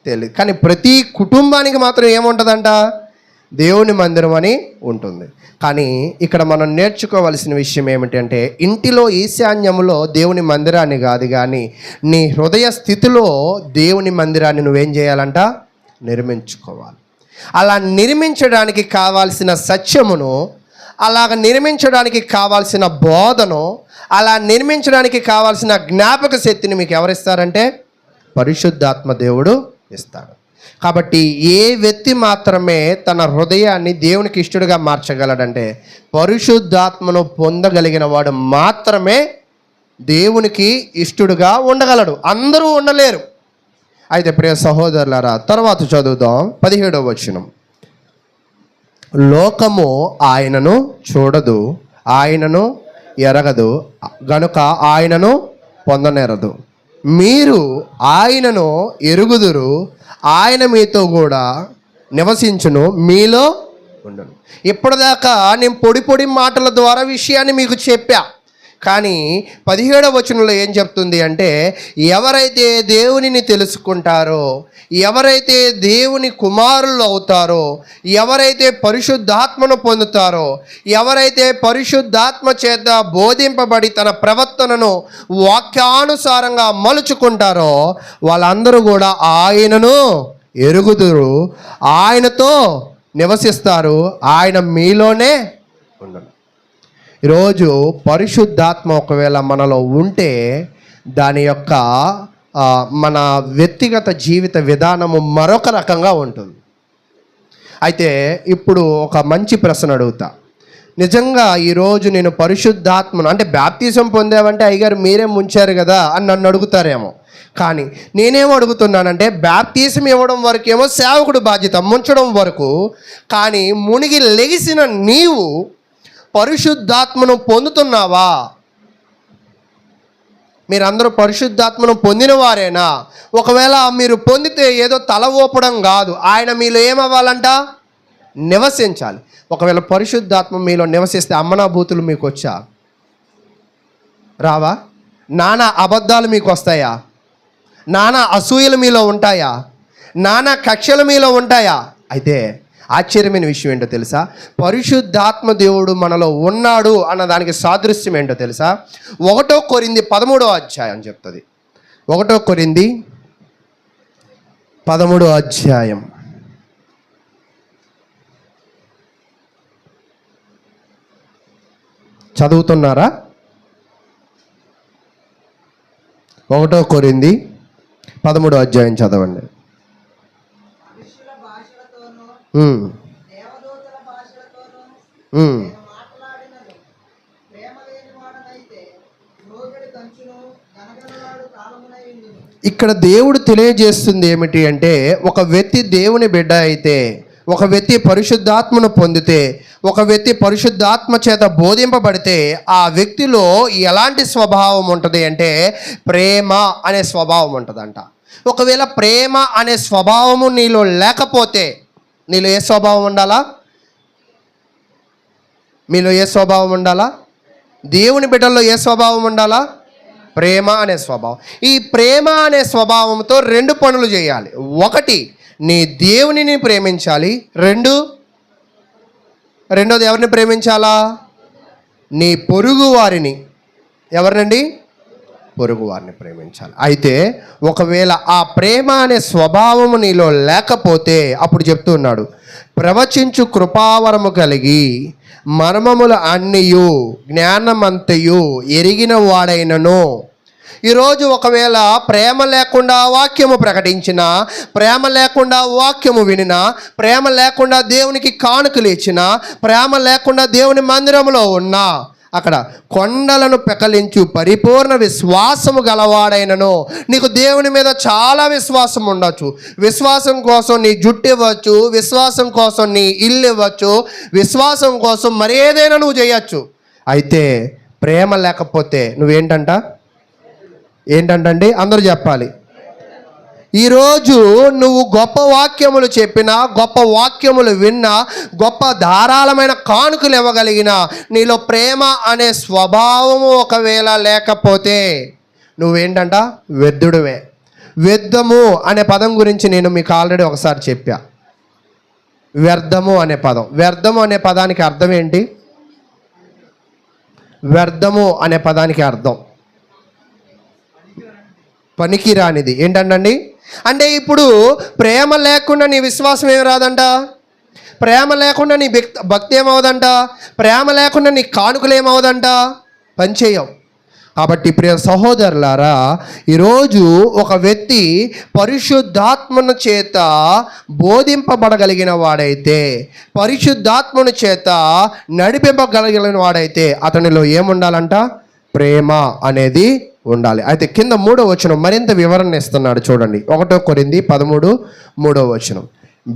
తెలియదు. కానీ ప్రతి కుటుంబానికి మాత్రం ఏముంటుందంట? దేవుని మందిరం అని ఉంటుంది. కానీ ఇక్కడ మనం నేర్చుకోవాల్సిన విషయం ఏమిటంటే ఇంటిలో ఈశాన్యములో దేవుని మందిరాన్ని కాదు, కానీ నీ హృదయ స్థితిలో దేవుని మందిరాన్ని నువ్వేం చేయాలంట? నిర్మించుకోవాలి. అలా నిర్మించడానికి కావాల్సిన సత్యమును, అలాగ నిర్మించడానికి కావాల్సిన బోధను, అలా నిర్మించడానికి కావాల్సిన జ్ఞాపక శక్తిని మీకు ఎవరిస్తారంటే పరిశుద్ధాత్మ దేవుడు ఇస్తాడు. కాబట్టి ఏ వ్యక్తి మాత్రమే తన హృదయాన్ని దేవునికి ఇష్టడుగా మార్చగలడంటే పరిశుద్ధాత్మను పొందగలిగిన వాడు మాత్రమే దేవునికి ఇష్టడుగా ఉండగలడు. అందరూ ఉండలేరు. అయితే ప్రియ సహోదరులారా, తర్వాత చదువుదాం 17వ వచనం. లోకము ఆయనను చూడదు, ఆయనను ఎరగదు గనుక ఆయనను పొందనేరదు. మీరు ఆయనను ఎరుగుదురు, ఆయన మీతో కూడా నివసించును, మీలో ఉండను. ఇప్పటిదాకా నేను పొడి మాటల ద్వారా విషయాన్ని మీకు చెప్పా. కానీ 17వ వచనంలో ఏం చెప్తుంది అంటే, ఎవరైతే దేవునిని తెలుసుకుంటారో, ఎవరైతే దేవుని కుమారులు అవుతారో, ఎవరైతే పరిశుద్ధాత్మను పొందుతారో, ఎవరైతే పరిశుద్ధాత్మ చేత బోధింపబడి తన ప్రవర్తనను వాక్యానుసారంగా మలుచుకుంటారో వాళ్ళందరూ కూడా ఆయనను ఎరుగుదురు, ఆయనతో నివసిస్తారు, ఆయన మీలోనే ఉండను. ఈరోజు పరిశుద్ధాత్మ ఒకవేళ మనలో ఉంటే దాని యొక్క మన వ్యక్తిగత జీవిత విధానము మరొక రకంగా ఉంటుంది. అయితే ఇప్పుడు ఒక మంచి ప్రశ్న అడుగుతా. నిజంగా ఈరోజు నేను పరిశుద్ధాత్మను అంటే బాప్తిజం పొందావంటే అయ్యగారు మీరే ముంచారు కదా అని నన్ను అడుగుతారేమో. కానీ నేనేమో అడుగుతున్నానంటే బాప్తిజం ఇవ్వడం వరకేమో సేవకుడు బాధ్యత, ముంచడం వరకు. కానీ మునిగి లెగిసిన నీవు పరిశుద్ధాత్మను పొందుతున్నావా? మీరందరూ పరిశుద్ధాత్మను పొందిన వారేనా? ఒకవేళ మీరు పొందితే ఏదో తల ఊపడం కాదు, ఆయన మీలో ఏమవ్వాలంట? నివసించాలి. ఒకవేళ పరిశుద్ధాత్మ మీలో నివసిస్తే అమ్మనాభూతులు మీకు వచ్చా? రావా? నానా అబద్ధాలు మీకు వస్తాయా? నానా అసూయలు మీలో ఉంటాయా? నానా కక్షలు మీలో ఉంటాయా? అయితే ఆశ్చర్యమైన విషయం ఏంటో తెలుసా? పరిశుద్ధాత్మ దేవుడు మనలో ఉన్నాడు అన్న దానికి సాదృశ్యం ఏంటో తెలుసా? 1 కొరింథీ 13వ అధ్యాయం చెప్తుంది. 1 కొరింథీ 13వ అధ్యాయం చదువుతున్నారా? 1 కొరింథీ 13వ అధ్యాయం చదవండి. ఇక్కడ దేవుడు తెలియజేస్తుంది ఏమిటి అంటే, ఒక వ్యక్తి దేవుని బిడ్డ అయితే, ఒక వ్యక్తి పరిశుద్ధాత్మను పొందితే, ఒక వ్యక్తి పరిశుద్ధాత్మ చేత బోధింపబడితే ఆ వ్యక్తిలో ఎలాంటి స్వభావం ఉంటుంది అంటే ప్రేమ అనే స్వభావం ఉంటుందంట. ఒకవేళ ప్రేమ అనే స్వభావము నీలో లేకపోతే నీలో ఏ స్వభావం ఉండాలా? మీలో ఏ స్వభావం ఉండాలా? దేవుని బిడ్డల్లో ఏ స్వభావం ఉండాలా? ప్రేమ అనే స్వభావం. ఈ ప్రేమ అనే స్వభావంతో 2 పనులు చేయాలి. 1, నీ దేవునిని ప్రేమించాలి. రెండోది ఎవరిని ప్రేమించాలా? నీ పొరుగు వారిని. ఎవరినండి? పొరుగు వారిని ప్రేమించాలి. అయితే ఒకవేళ ఆ ప్రేమ అనే స్వభావము నీలో లేకపోతే అప్పుడు చెప్తున్నాడు, ప్రవచించు కృపావరము కలిగి మర్మముల అన్నియు జ్ఞానమంతయు ఎరిగిన వాడైనను. ఈరోజు ఒకవేళ ప్రేమ లేకుండా వాక్యము ప్రకటించినా, ప్రేమ లేకుండా వాక్యము వినినా, ప్రేమ లేకుండా దేవునికి కానుకలు ఇచ్చినా, ప్రేమ లేకుండా దేవుని మందిరంలో ఉన్నా, అక్కడ కొండలను పెకలించు పరిపూర్ణ విశ్వాసము గలవాడైనను. నీకు దేవుని మీద చాలా విశ్వాసం ఉండొచ్చు. విశ్వాసం కోసం నీ జుట్టు ఇవ్వచ్చు, విశ్వాసం కోసం నీ ఇల్లు ఇవ్వచ్చు, విశ్వాసం కోసం మరేదైనా నువ్వు చేయొచ్చు. అయితే ప్రేమ లేకపోతే ఏంటంటే అందరూ చెప్పాలి. ఈరోజు నువ్వు గొప్ప వాక్యములు చెప్పినా, గొప్ప వాక్యములు విన్నా, గొప్ప ధారాళమైన కానుకలు ఇవ్వగలిగిన నీలో ప్రేమ అనే స్వభావము ఒకవేళ లేకపోతే నువ్వేంటంట? వ్యర్థుడివే. వ్యర్థము అనే పదం గురించి నేను మీకు ఆల్రెడీ ఒకసారి చెప్పా. వ్యర్థము అనే పదం, వ్యర్థము అనే పదానికి అర్థం ఏంటి? వ్యర్థము అనే పదానికి అర్థం పనికిరానిది. ఏంటండి? అంటే ఇప్పుడు ప్రేమ లేకుండా నీ విశ్వాసం ఏమి రాదంట, ప్రేమ లేకుండా నీ భక్తి ఏమవుదంట, ప్రేమ లేకుండా నీ కానుకలు ఏమవుదంట, పనిచేయవు. కాబట్టి ప్రియ సహోదరులారా, ఈరోజు ఒక వ్యక్తి పరిశుద్ధాత్మను చేత బోధింపబడగలిగిన వాడైతే, పరిశుద్ధాత్మను చేత నడిపింపగలిగిన వాడైతే అతనిలో ఏముండాలంట? ప్రేమ అనేది ఉండాలి. అయితే కింద 3వ వచనం మరింత వివరణ ఇస్తున్నాడు చూడండి. 1 కొరింథీ 13:3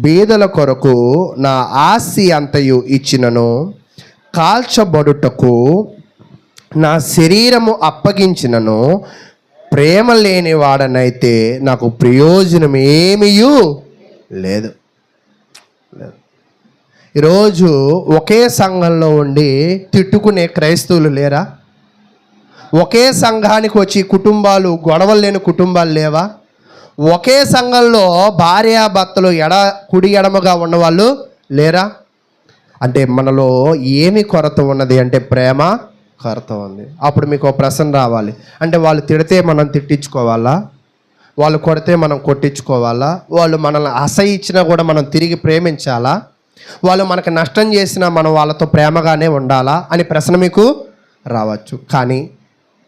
బీదల కొరకు నా ఆస్తి అంతయు ఇచ్చినను, కాల్చబడుటకు నా శరీరము అప్పగించినను, ప్రేమ లేని వాడనైతే నాకు ప్రయోజనం ఏమీయూ లేదు. ఈరోజు ఒకే సంఘంలో ఉండి తిట్టుకునే క్రైస్తవులు లేరా? ఒకే సంఘానికి వచ్చి కుటుంబాలు గొడవలు లేని కుటుంబాలు లేవా? ఒకే సంఘంలో భార్యాభర్తలు కుడి ఎడమగా ఉన్నవాళ్ళు లేరా? అంటే మనలో ఏమి కొరత ఉన్నది అంటే ప్రేమ కొరత ఉంది. అప్పుడు మీకు ఒక ప్రశ్న రావాలి, అంటే వాళ్ళు తిడితే మనం తిట్టించుకోవాలా? వాళ్ళు కొడితే మనం కొట్టించుకోవాలా? వాళ్ళు మనల్ని అసహించినా కూడా మనం తిరిగి ప్రేమించాలా? వాళ్ళు మనకు నష్టం చేసినా మనం వాళ్ళతో ప్రేమగానే ఉండాలా అని ప్రశ్న మీకు రావచ్చు. కానీ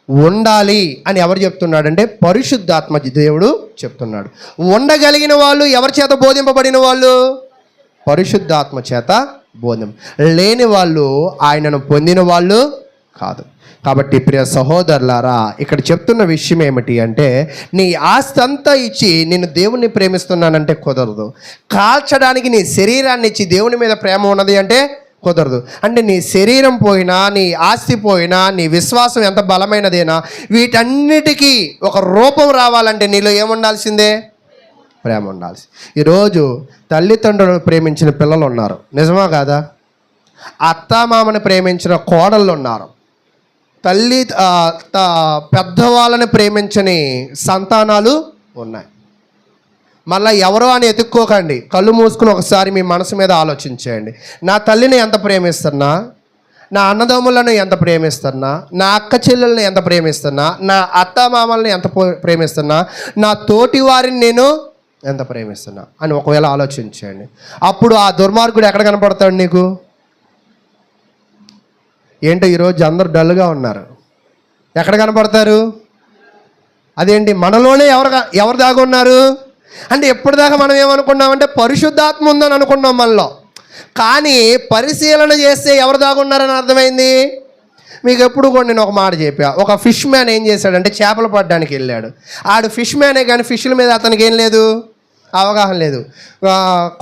ఉండాలి అని ఎవరు చెప్తున్నాడంటే పరిశుద్ధాత్మ దేవుడు చెప్తున్నాడు. ఉండగలిగిన వాళ్ళు ఎవరి చేత బోధింపబడిన వాళ్ళు? పరిశుద్ధాత్మ చేత బోధం. లేని వాళ్ళు ఆయనను పొందిన వాళ్ళు కాదు. కాబట్టి ప్రియ సహోదరులారా, ఇక్కడ చెప్తున్న విషయం ఏమిటి అంటే, నీ ఆస్తి అంతా ఇచ్చి నేను దేవుణ్ణి ప్రేమిస్తున్నానంటే కుదరదు. కాల్చడానికి నీ శరీరాన్ని ఇచ్చి దేవుని మీద ప్రేమ ఉన్నది అంటే కుదరదు. అంటే నీ శరీరం పోయినా, నీ ఆస్తి పోయినా, నీ విశ్వాసం ఎంత బలమైనదేనా, వీటన్నిటికీ ఒక రూపం రావాలంటే నీలో ఏముండాల్సిందే? ప్రేమ ఉండాల్సి. ఈరోజు తల్లిదండ్రులను ప్రేమించిన పిల్లలు ఉన్నారు, నిజమా కాదా? అత్తామామని ప్రేమించిన కోడళ్ళు ఉన్నారు, పెద్దవాళ్ళని ప్రేమించని సంతానాలు ఉన్నాయి. మళ్ళీ ఎవరో అని ఎత్తుక్కోకండి, కళ్ళు మూసుకుని ఒకసారి మీ మనసు మీద ఆలోచించేయండి. నా తల్లిని ఎంత ప్రేమిస్తున్నా, నా అన్నదమ్ములను ఎంత ప్రేమిస్తున్నా, నా అక్క చెల్లెల్ని ఎంత ప్రేమిస్తున్నా, నా అత్తమామల్ని ఎంత ప్రేమిస్తున్నా, నా తోటి వారిని నేను ఎంత ప్రేమిస్తున్నా అని ఒకవేళ ఆలోచించండి. అప్పుడు ఆ దుర్మార్గుడు ఎక్కడ కనపడతాడు నీకు? ఏంటో ఈరోజు అందరూ డల్గా ఉన్నారు. ఎక్కడ కనపడతారు? అదేంటి, మనలోనే ఎవరు దాగా ఉన్నారు అంటే ఎప్పటిదాకా మనం ఏమనుకున్నామంటే పరిశుద్ధాత్మ ఉందని అనుకున్నాం మనలో. కానీ పరిశీలన చేస్తే ఎవరు దాగున్నారని అర్థమైంది. మీకు ఎప్పుడు కూడా నేను ఒక మాట చెప్పా, ఒక ఫిష్ మ్యాన్ ఏం చేశాడంటే చేపలు పట్టడానికి వెళ్ళాడు. ఆడు ఫిష్ మ్యానే కానీ ఫిష్ల మీద అతనికి ఏం లేదు, అవగాహన లేదు.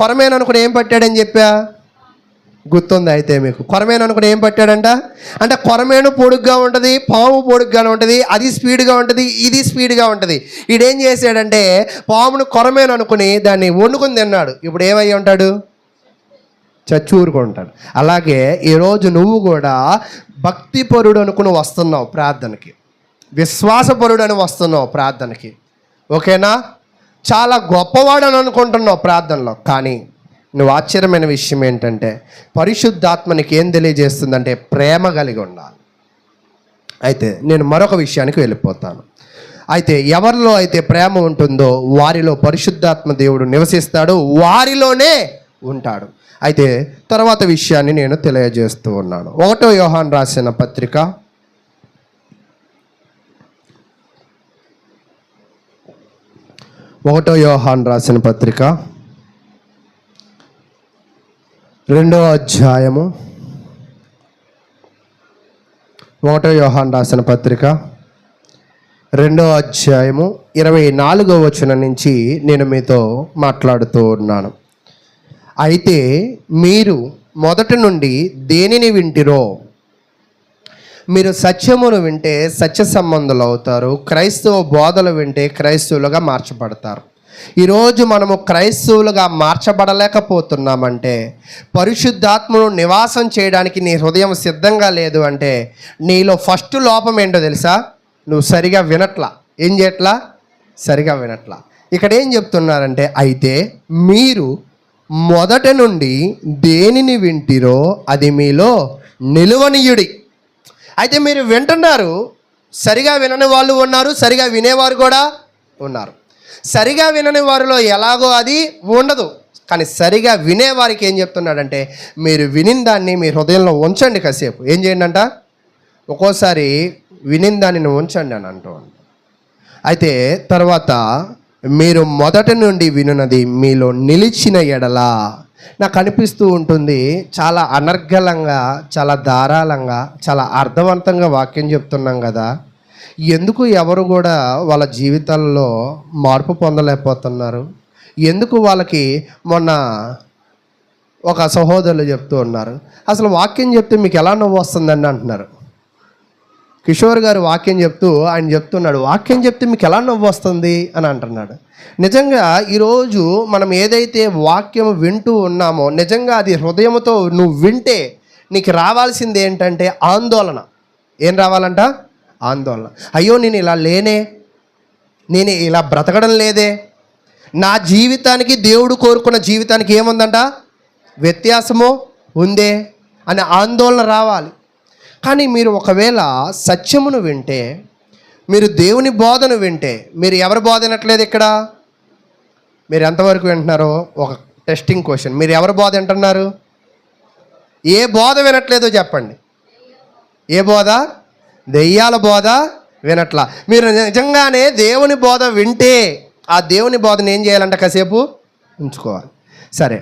కొరమేను అనుకుని ఏం పట్టాడని చెప్పా, గుర్తుంది అయితే మీకు? కొరమేను అనుకుని ఏం పట్టాడంట అంటే, కొరమేను పొడుగ్గా ఉంటుంది, పాము పొడుగ్గానే ఉంటుంది, అది స్పీడ్గా ఉంటుంది, ఇది స్పీడ్గా ఉంటుంది. ఈడేం చేశాడంటే పామును కొరమేను అనుకుని దాన్ని వండుకుని తిన్నాడు. ఇప్పుడు ఏమయ్యి ఉంటాడు? చచ్చూరుకుంటాడు. అలాగే ఈరోజు నువ్వు కూడా భక్తిపరుడు అనుకుని వస్తున్నావు ప్రార్థనకి, విశ్వాసపరుడు అని వస్తున్నావు ప్రార్థనకి, ఓకేనా? చాలా గొప్పవాడు అని అనుకుంటున్నావు ప్రార్థనలో. కానీ నువ్వు ఆశ్చర్యమైన విషయం ఏంటంటే పరిశుద్ధాత్మనికి ఏం తెలియజేస్తుందంటే ప్రేమ కలిగి ఉండాలి. అయితే నేను మరొక విషయానికి వెళ్ళిపోతాను. అయితే ఎవరిలో అయితే ప్రేమ ఉంటుందో వారిలో పరిశుద్ధాత్మ దేవుడు నివసిస్తాడు, వారిలోనే ఉంటాడు. అయితే తర్వాత విషయాన్ని నేను తెలియజేస్తూ ఉన్నాను. 1 యోహాను రాసిన పత్రిక 2వ అధ్యాయము 1 యోహాను రాసిన పత్రిక 2వ అధ్యాయము 24వ వచనం నుంచి నేను మీతో మాట్లాడుతూ ఉన్నాను. అయితే మీరు మొదటి నుండి దేనిని వింటిరో, మీరు సత్యమును వింటే సత్య సంబంధులు అవుతారు, క్రైస్తవ బోధలు వింటే క్రైస్తవులుగా మార్చబడతారు. ఈరోజు మనము క్రైస్తవులుగా మార్చబడలేకపోతున్నామంటే, పరిశుద్ధాత్మను నివాసం చేయడానికి నీ హృదయం సిద్ధంగా లేదు అంటే నీలో ఫస్ట్ లోపం ఏంటో తెలుసా? నువ్వు సరిగా వినట్లా. ఏం చేయట్లా? సరిగా వినట్లా. ఇక్కడ ఏం చెప్తున్నారంటే, అయితే మీరు మొదట నుండి దేనిని వింటిరో అది మీలో నిలువనీయుడి. అయితే మీరు వింటున్నారు, సరిగా వినని వాళ్ళు ఉన్నారు, సరిగా వినేవారు కూడా ఉన్నారు. సరిగా వినని వారిలో ఎలాగో అది ఉండదు. కానీ సరిగా వినేవారికి ఏం చెప్తున్నాడంటే, మీరు వినిన దాన్ని మీ హృదయంలో ఉంచండి కాసేపు. ఏం చేయండి అంట? ఒక్కోసారి వినిన దానిని ఉంచండి అని అంటూ ఉంటాడు. అయితే తర్వాత మీరు మొదటి నుండి వినున్నది మీలో నిలిచిన ఎడల, నాకు అనిపిస్తూ ఉంటుంది చాలా అనర్గళంగా, చాలా ధారాళంగా, చాలా అర్థవంతంగా వాక్యం చెప్తున్నాం కదా, ఎందుకు ఎవరు కూడా వాళ్ళ జీవితాల్లో మార్పు పొందలేకపోతున్నారు? ఎందుకు వాళ్ళకి మొన్న ఒక సహోదరులు చెప్తూ ఉన్నారు, అసలు వాక్యం చెప్తే మీకు ఎలా నవ్వు వస్తుందండి అంటున్నారు. కిషోర్ గారు వాక్యం చెప్తూ ఆయన చెప్తున్నాడు, వాక్యం చెప్తే మీకు ఎలా నవ్వు వస్తుంది అని అంటున్నాడు. నిజంగా ఈరోజు మనం ఏదైతే వాక్యం వింటూ ఉన్నామో, నిజంగా అది హృదయంతో నువ్వు వింటే నీకు రావాల్సింది ఏంటంటే ఆందోళన. ఏం రావాలంట? ఆందోళన. అయ్యో నేను ఇలా లేనే, నేను ఇలా బ్రతకడం లేదే, నా జీవితానికి దేవుడు కోరుకున్న జీవితానికి ఏముందంట, వ్యత్యాసము ఉందే అనే ఆందోళన రావాలి. కానీ మీరు ఒకవేళ సత్యమును వింటే, మీరు దేవుని బోధను వింటే, మీరు ఎవరి బోధ వినట్లేదు ఇక్కడ? మీరు ఎంతవరకు వింటున్నారో ఒక టెస్టింగ్ క్వశ్చన్. మీరు ఎవరి బోధ వింటున్నారు? ఏ బోధ వినట్లేదో చెప్పండి. ఏ బోధ? దెయ్యాల బోధ వినట్లా. మీరు నిజంగానే దేవుని బోధ వింటే ఆ దేవుని బోధను ఏం చేయాలంటే కాసేపు ఉంచుకోవాలి. సరే,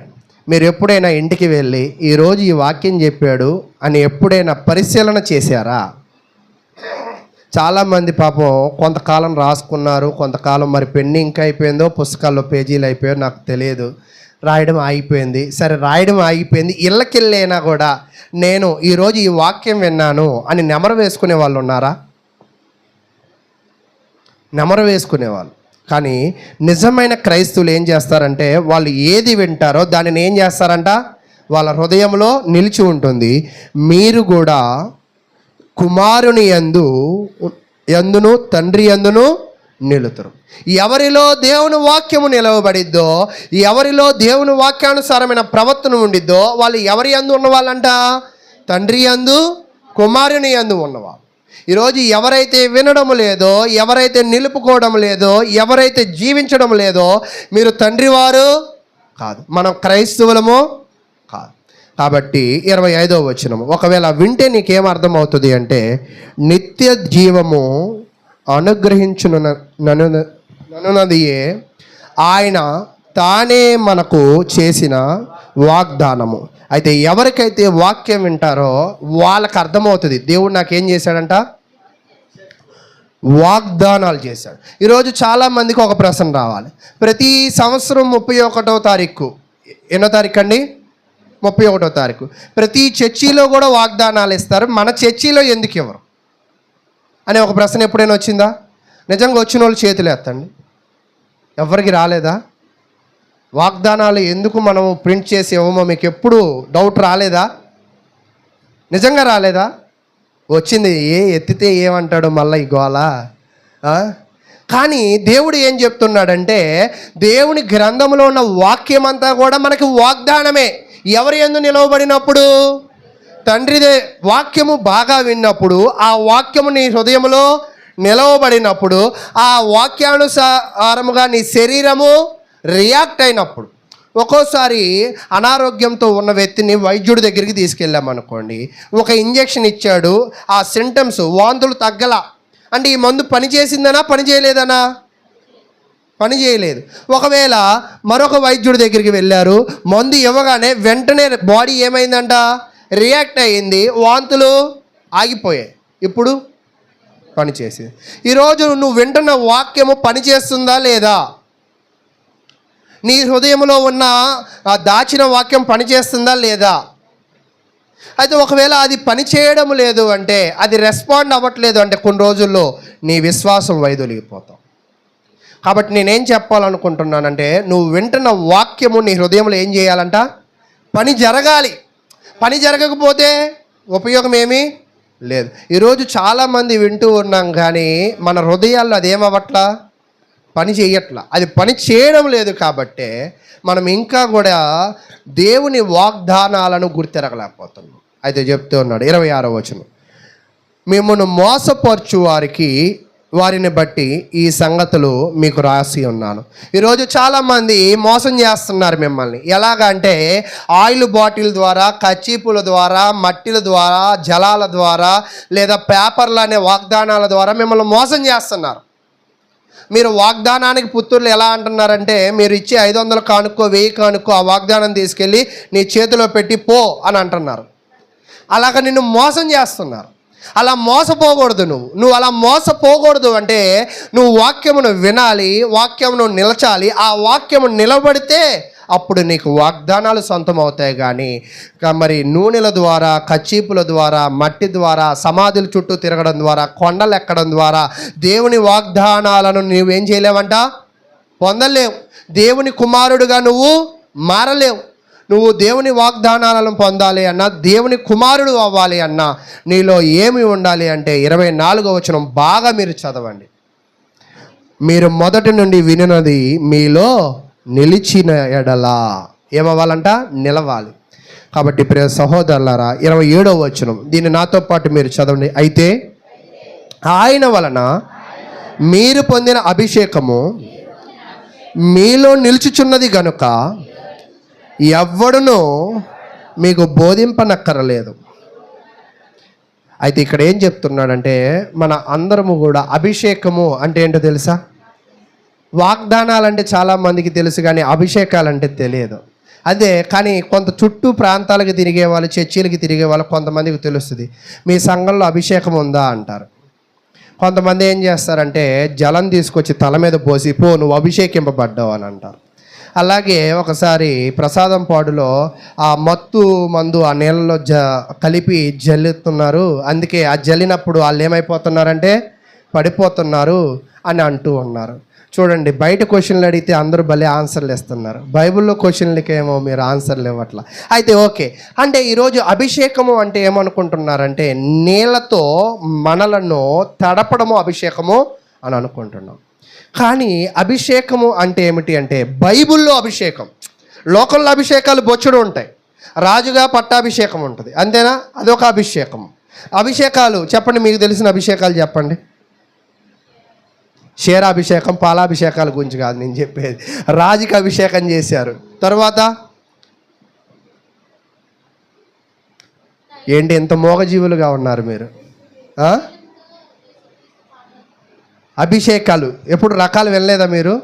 మీరు ఎప్పుడైనా ఇంటికి వెళ్ళి ఈరోజు ఈ వాక్యం చెప్పాడు అని ఎప్పుడైనా పరిశీలన చేశారా? చాలామంది పాపం కొంతకాలం రాసుకున్నారు, కొంతకాలం మరి పెండింగ్ అయిపోయిందో, పుస్తకాల్లో పేజీలు అయిపోయాయో నాకు తెలియదు, రాయడం ఆగిపోయింది. సరే, రాయడం ఆగిపోయింది, ఇళ్ళకెళ్ళైనా కూడా నేను ఈరోజు ఈ వాక్యం విన్నాను అని నెమరు వేసుకునే వాళ్ళు ఉన్నారా? నెమరు వేసుకునేవాళ్ళు. కానీ నిజమైన క్రైస్తవులు ఏం చేస్తారంటే, వాళ్ళు ఏది వింటారో దానిని ఏం చేస్తారంట, వాళ్ళ హృదయంలో నిలిచి ఉంటుంది. మీరు కూడా కుమారుని యందును తండ్రి యందును నిలుతురు. ఎవరిలో దేవుని వాక్యము నిలవబడిద్దో, ఎవరిలో దేవుని వాక్యానుసారమైన ప్రవర్తన ఉండిద్దో, వాళ్ళు ఎవరి యందు ఉన్నవాళ్ళంట, తండ్రి యందు కుమారుని యందు ఉన్నవాళ్ళు. ఈరోజు ఎవరైతే వినడం లేదో, ఎవరైతే నిలుపుకోవడం లేదో, ఎవరైతే జీవించడం లేదో, మీరు తండ్రి వారు కాదు, మనం క్రైస్తవులము కాదు. కాబట్టి 25వ వచనము, ఒకవేళ వింటే నీకేం అర్థమవుతుంది అంటే, నిత్య జీవము అనుగ్రహించునన్నదియే ఆయన తానే మనకు చేసిన వాగ్దానము. అయితే ఎవరికైతే వాక్యం వింటారో వాళ్ళకి అర్థమవుతుంది, దేవుడు నాకేం చేశాడంట, వాగ్దానాలు చేశాడు. ఈరోజు చాలామందికి ఒక ప్రశ్న రావాలి. ప్రతి సంవత్సరం 31వ తారీఖు, ఎన్నో తారీఖు అండి? 31వ తారీఖు ప్రతి చర్చిలో కూడా వాగ్దానాలు ఇస్తారు, మన చర్చిలో ఎందుకు ఇవ్వరు అనే ఒక ప్రశ్న ఎప్పుడైనా వచ్చిందా? నిజంగా వచ్చిన వాళ్ళు చేతులు ఎత్తండి. ఎవరికి రాలేదా? వాగ్దానాలు ఎందుకు మనం ప్రింట్ చేసి ఇవ్వమో మీకు ఎప్పుడు డౌట్ రాలేదా? నిజంగా రాలేదా? వచ్చింది, ఎత్తితే ఏమంటాడు మళ్ళీ ఈ గోల. కానీ దేవుడు ఏం చెప్తున్నాడంటే, దేవుని గ్రంథంలో ఉన్న వాక్యం అంతా కూడా మనకి వాగ్దానమే. ఎవరి యందు నిలవబడినప్పుడు, తండ్రిదే వాక్యము బాగా విన్నప్పుడు, ఆ వాక్యము నీ హృదయంలో నిలవబడినప్పుడు, ఆ వాక్యానుసారముగా నీ శరీరము రియాక్ట్ అయినప్పుడు. ఒక్కోసారి అనారోగ్యంతో ఉన్న వ్యక్తిని వైద్యుడి దగ్గరికి తీసుకెళ్ళామనుకోండి, ఒక ఇంజెక్షన్ ఇచ్చాడు, ఆ సింటమ్స్ వాంతులు తగ్గల అంటే ఈ మందు పని చేసిందనా పని చేయలేదనా? పని చేయలేదు. ఒకవేళ మరొక వైద్యుడి దగ్గరికి వెళ్ళారు, మందు ఇవ్వగానే వెంటనే బాడీ ఏమైందంట, రియాక్ట్ అయ్యింది, వాంతులు ఆగిపోయాయి, ఇప్పుడు పనిచేసింది. ఈరోజు నువ్వు వింటున్న వాక్యము పనిచేస్తుందా లేదా? నీ హృదయంలో ఉన్న దాచిన వాక్యం పనిచేస్తుందా లేదా? అయితే ఒకవేళ అది పని చేయడం లేదు అంటే, అది రెస్పాండ్ అవ్వట్లేదు అంటే, కొన్ని రోజుల్లో నీ విశ్వాసం వైదొలిగిపోతావు. కాబట్టి నేనేం చెప్పాలనుకుంటున్నానంటే, నువ్వు వింటున్న వాక్యము నీ హృదయంలో ఏం చేయాలంట, పని జరగాలి. పని జరగకపోతే ఉపయోగం ఏమీ లేదు. ఈరోజు చాలామంది వింటూ ఉన్నాం కానీ మన హృదయాల్లో అదేమవ్వట్లా, పని చేయట్లా. అది పని చేయడం లేదు కాబట్టే మనం ఇంకా కూడా దేవుని వాగ్దానాలను గుర్తిరగలేకపోతున్నాం. అయితే చెప్తూ ఉన్నాడు 26వ వచనం, మిమ్మల్ని మోసపరచు వారికి వారిని బట్టి ఈ సంగతులు మీకు రాసి ఉన్నాను. ఈరోజు చాలామంది మోసం చేస్తున్నారు మిమ్మల్ని. ఎలాగంటే ఆయిల్ బాటిల్ ద్వారా, కచ్చీపుల ద్వారా, మట్టిల ద్వారా, జలాల ద్వారా, లేదా పేపర్లు అనే వాగ్దానాల ద్వారా మిమ్మల్ని మోసం చేస్తున్నారు. మీరు వాగ్దానానికి పుత్రులు ఎలా అంటున్నారంటే, మీరు ఇచ్చే 500 కానుక్కో 1000 కానుక్కో ఆ వాగ్దానం తీసుకెళ్ళి నీ చేతిలో పెట్టి పో అని అంటున్నారు. అలాగ నిన్ను మోసం చేస్తున్నారు. అలా మోసపోకూడదు. నువ్వు అలా మోసపోకూడదు అంటే నువ్వు వాక్యమును వినాలి, వాక్యమును నిలచాలి. ఆ వాక్యము నిలబడితే అప్పుడు నీకు వాగ్దానాలు సొంతం అవుతాయి. కానీ మరి నూనెల ద్వారా, కచ్చీపుల ద్వారా, మట్టి ద్వారా, సమాధుల చుట్టూ తిరగడం ద్వారా, కొండలు ఎక్కడం ద్వారా దేవుని వాగ్దానాలను నువ్వేం చేయలేవంట, పొందలేవు. దేవుని కుమారుడుగా నువ్వు మారలేవు. నువ్వు దేవుని వాగ్దానాలను పొందాలి అన్నా, దేవుని కుమారుడు అవ్వాలి అన్నా నీలో ఏమి ఉండాలి అంటే 24వ వచనం బాగా మీరు చదవండి. మీరు మొదటి నుండి వినినది మీలో నిలిచిన ఎడలా ఏమవ్వాలంట, నిలవాలి. కాబట్టి ప్రియ సహోదరులారా 27వ వచనం దీన్ని నాతో పాటు మీరు చదవండి. అయితే ఆయన వలన మీరు పొందిన అభిషేకము మీలో నిలుచుచున్నది గనుక ఎవ్వడునూ మీకు బోధింపనక్కరలేదు. అయితే ఇక్కడ ఏం చెప్తున్నాడంటే, మన అందరము కూడా అభిషేకము అంటే ఏంటో తెలుసా? వాగ్దానాలంటే చాలామందికి తెలుసు, కానీ అభిషేకాలంటే తెలియదు. అదే కానీ కొంత చుట్టూ ప్రాంతాలకు తిరిగే వాళ్ళు, చర్చిలకి తిరిగే వాళ్ళు కొంతమందికి తెలుస్తుంది. మీ సంఘంలో అభిషేకం ఉందా అంటారు. కొంతమంది ఏం చేస్తారంటే జలం తీసుకొచ్చి తల మీద పోసి పో నువ్వు అభిషేకింపబడ్డావు అని అంటారు. అలాగే ఒకసారి ప్రసాదం పాడులో ఆ మత్తు మందు ఆ నీళ్ళలో కలిపి జల్లుతున్నారు. అందుకే ఆ జల్లినప్పుడు వాళ్ళు ఏమైపోతున్నారంటే పడిపోతున్నారు అని అంటూ ఉన్నారు. చూడండి, బయట క్వశ్చన్లు అడిగితే అందరూ భలే ఆన్సర్లు ఇస్తున్నారు, బైబిల్లో క్వశ్చన్లకేమో మీరు ఆన్సర్లు ఇవ్వట్లా. అయితే ఓకే, అంటే ఈరోజు అభిషేకము అంటే ఏమనుకుంటున్నారంటే నీళ్ళతో మనలను తడపడము అభిషేకము అని అనుకుంటున్నాం. కానీ అభిషేకము అంటే ఏమిటి అంటే బైబిల్లో అభిషేకం. లోకంలో అభిషేకాలు బొచ్చుడు ఉంటాయి. రాజుగా పట్టాభిషేకం ఉంటుంది, అంతేనా? అదొక అభిషేకం. అభిషేకాలు చెప్పండి, మీకు తెలిసిన అభిషేకాలు చెప్పండి. క్షీరాభిషేకం, పాలాభిషేకాల గురించి కాదు నేను చెప్పేది. రాజుకి అభిషేకం చేశారు, తర్వాత ఏంటి ఎంత మోగజీవులుగా ఉన్నారు మీరు? అభిషేకాలు ఎప్పుడు రకాలు వెళ్ళలేదా మీరు?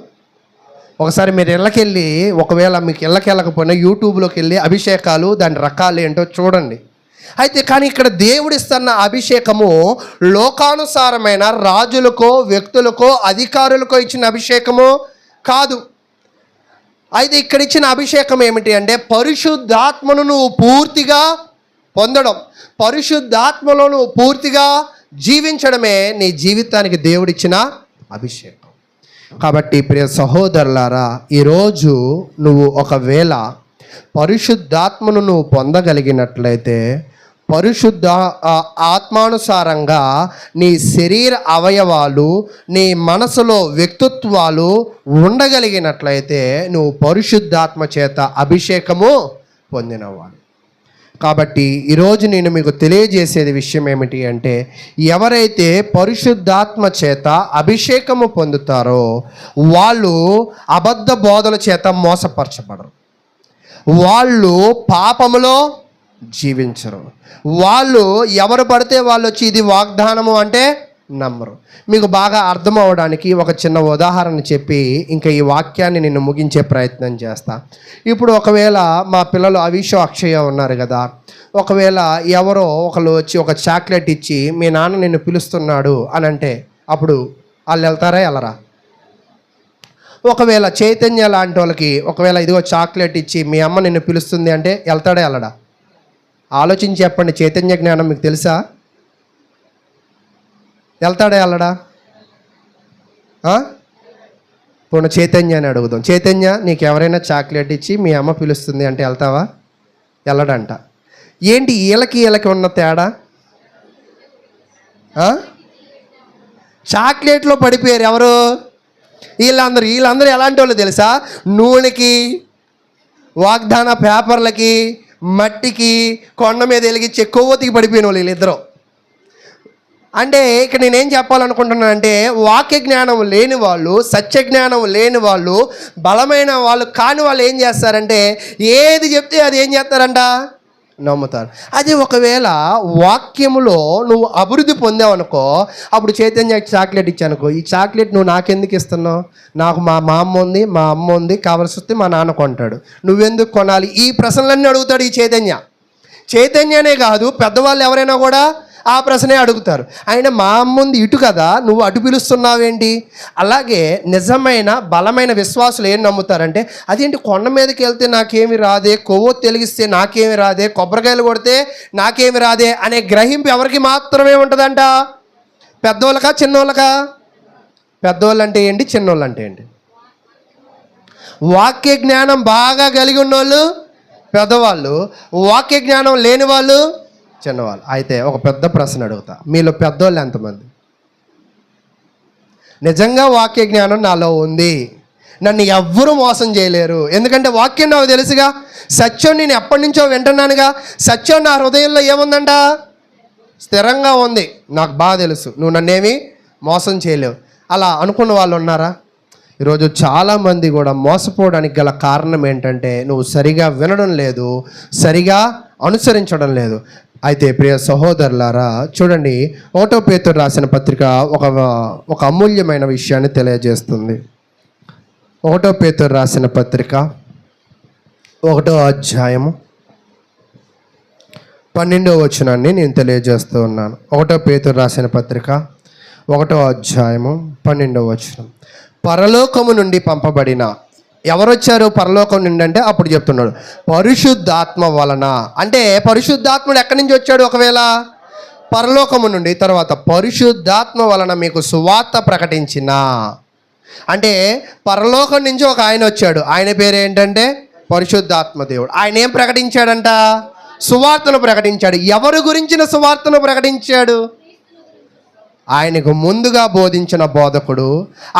ఒకసారి మీరు ఇళ్ళకెళ్ళి, ఒకవేళ మీకు ఇళ్ళకి వెళ్ళకపోయినా యూట్యూబ్లోకి వెళ్ళి అభిషేకాలు దాని రకాలు ఏంటో చూడండి. అయితే కానీ ఇక్కడ దేవుడిస్తున్న అభిషేకము లోకానుసారమైన రాజులకో, వ్యక్తులకో, అధికారులకో ఇచ్చిన అభిషేకము కాదు. అయితే ఇక్కడ ఇచ్చిన అభిషేకం ఏమిటి అంటే పరిశుద్ధాత్మను నువ్వు పూర్తిగా పొందడం, పరిశుద్ధాత్మలో నువ్వు పూర్తిగా జీవించడమే నీ జీవితానికి దేవుడిచ్చిన అభిషేకం. కాబట్టి ప్రియ సహోదరులారా, ఈరోజు నువ్వు ఒకవేళ పరిశుద్ధాత్మను నువ్వు పొందగలిగినట్లయితే పరిశుద్ధ ఆత్మానుసారంగా నీ శరీర అవయవాలు, నీ మనసులో వ్యక్తిత్వాలు ఉండగలిగినట్లయితే నువ్వు పరిశుద్ధాత్మ చేత అభిషేకము పొందినవాడు. కాబట్టి ఈరోజు నేను మీకు తెలియజేసేది విషయం ఏమిటి అంటే ఎవరైతే పరిశుద్ధాత్మ చేత అభిషేకము పొందుతారో వాళ్ళు అబద్ధ బోధల చేత మోసపరచబడరు, వాళ్ళు పాపములో జీవించరు, వాళ్ళు ఎవరు పడితే వాళ్ళు వచ్చి ఇది వాగ్దానము అంటే నమ్మరు. మీకు బాగా అర్థం అవ్వడానికి ఒక చిన్న ఉదాహరణ చెప్పి ఇంకా ఈ వాక్యాన్ని నేను ముగించే ప్రయత్నం చేస్తా. ఇప్పుడు ఒకవేళ మా పిల్లలు అవిషో అక్షయ ఉన్నారు కదా, ఒకవేళ ఎవరో ఒకళ్ళు వచ్చి ఒక చాక్లెట్ ఇచ్చి మీ నాన్న నిన్ను పిలుస్తున్నాడు అని అంటే అప్పుడు వాళ్ళు వెళ్తారా వెళ్ళరా? ఒకవేళ చైతన్య లాంటి వాళ్ళకి ఒకవేళ ఇదిగో చాక్లెట్ ఇచ్చి మీ అమ్మ నిన్ను పిలుస్తుంది అంటే వెళ్తాడా వెళ్ళడా? ఆలోచించి చెప్పండి. చైతన్య జ్ఞానం మీకు తెలుసా? వెళ్తాడా వెళ్ళడా? ఇప్పుడు చైతన్యాన్ని అడుగుదాం. చైతన్య, నీకు ఎవరైనా చాక్లెట్ ఇచ్చి మీ అమ్మ పిలుస్తుంది అంటే వెళ్తావా? వెళ్ళడంట. ఏంటి వీళ్ళకి ఉన్న తేడా? చాక్లెట్లో పడిపోయారు ఎవరు? వీళ్ళందరూ ఎలాంటి వాళ్ళు తెలుసా? నూనెకి, వాగ్దాన పేపర్లకి, మట్టికి, కొండ మీద వెలిగించే కొవ్వొత్తికి పడిపోయిన వాళ్ళు వీళ్ళిద్దరూ. అంటే ఇక్కడ నేనేం చెప్పాలనుకుంటున్నానంటే, వాక్య జ్ఞానం లేని వాళ్ళు, సత్య జ్ఞానం లేని వాళ్ళు, బలమైన వాళ్ళు కాని వాళ్ళు ఏం చేస్తారంటే, ఏది చెప్తే అది ఏం చేస్తారంట, నమ్ముతారు. అది ఒకవేళ వాక్యములో నువ్వు అభివృద్ధి పొందావనుకో, అప్పుడు చైతన్య చాక్లెట్ ఇచ్చానుకో, ఈ చాక్లెట్ నువ్వు నాకెందుకు ఇస్తున్నావు, నాకు మా అమ్మ ఉంది, మా అమ్మ ఉంది, కావాల్సి వస్తే మా నాన్న కొంటాడు, నువ్వెందుకు కొనాలి, ఈ ప్రశ్నలన్నీ అడుగుతాడు ఈ చైతన్యనే కాదు, పెద్దవాళ్ళు ఎవరైనా కూడా ఆ ప్రశ్నే అడుగుతారు. ఆయన మా అమ్మ ఉంది ఇటు కదా, నువ్వు అటు పిలుస్తున్నావేంటి? అలాగే నిజమైన బలమైన విశ్వాసులు ఏం నమ్ముతారంటే, అదేంటి కొండ మీదకి వెళ్తే నాకేమి రాదే, కొవ్వొత్తి వెలిగిస్తే నాకేమి రాదే, కొబ్బరికాయలు కొడితే నాకేమి రాదే అనే గ్రహింపు ఎవరికి మాత్రమే ఉంటుందంట? పెద్దోళ్ళకా చిన్నోళ్ళకా? పెద్దోళ్ళు అంటే ఏంటి, చిన్నోళ్ళు అంటే ఏంటి? వాక్య జ్ఞానం బాగా కలిగి ఉన్నోళ్ళు పెద్దవాళ్ళు, వాక్య జ్ఞానం లేని వాళ్ళు చిన్నవాళ్ళు. అయితే ఒక పెద్ద ప్రశ్న అడుగుతా, మీలో పెద్దోళ్ళు ఎంతమంది? నిజంగా వాక్య జ్ఞానం నాలో ఉంది, నన్ను ఎవ్వరూ మోసం చేయలేరు, ఎందుకంటే వాక్యం నాకు తెలుసుగా, సత్యం నేను ఎప్పటి నుంచో వింటున్నానుగా, సత్యం నా హృదయంలో ఏముందంట, స్థిరంగా ఉంది, నాకు బాగా తెలుసు, నువ్వు నన్నేమి మోసం చేయలేవు. అలా అనుకున్న వాళ్ళు ఉన్నారా? ఈరోజు చాలామంది కూడా మోసపోవడానికి గల కారణం ఏంటంటే, నువ్వు సరిగా వినడం లేదు, సరిగా అనుసరించడం లేదు. అయితే ప్రియ సహోదరులారా చూడండి, 1 పేతురు రాసిన పత్రిక ఒక అమూల్యమైన విషయాన్ని తెలియజేస్తుంది. 1 పేతురు రాసిన పత్రిక 1వ అధ్యాయము 12వ వచనాన్ని నేను తెలియజేస్తూ ఉన్నాను. 1 పేతురు రాసిన పత్రిక 1వ అధ్యాయము 12వ వచనం. పరలోకము నుండి పంపబడిన, ఎవరొచ్చారు పరలోకం నుండి అంటే, అప్పుడు చెప్తున్నాడు పరిశుద్ధాత్మ వలన. అంటే పరిశుద్ధాత్ముడు ఎక్కడి నుంచి వచ్చాడు? ఒకవేళ పరలోకము నుండి. తర్వాత పరిశుద్ధాత్మ వలన మీకు సువార్త ప్రకటించిన, అంటే పరలోకం నుంచి ఒక ఆయన వచ్చాడు, ఆయన పేరు ఏంటంటే పరిశుద్ధాత్మ దేవుడు. ఆయన ఏం ప్రకటించాడంట? సువార్తను ప్రకటించాడు. ఎవరి గురించిన సువార్తను ప్రకటించాడు? ఆయనకు ముందుగా బోధించిన బోధకుడు,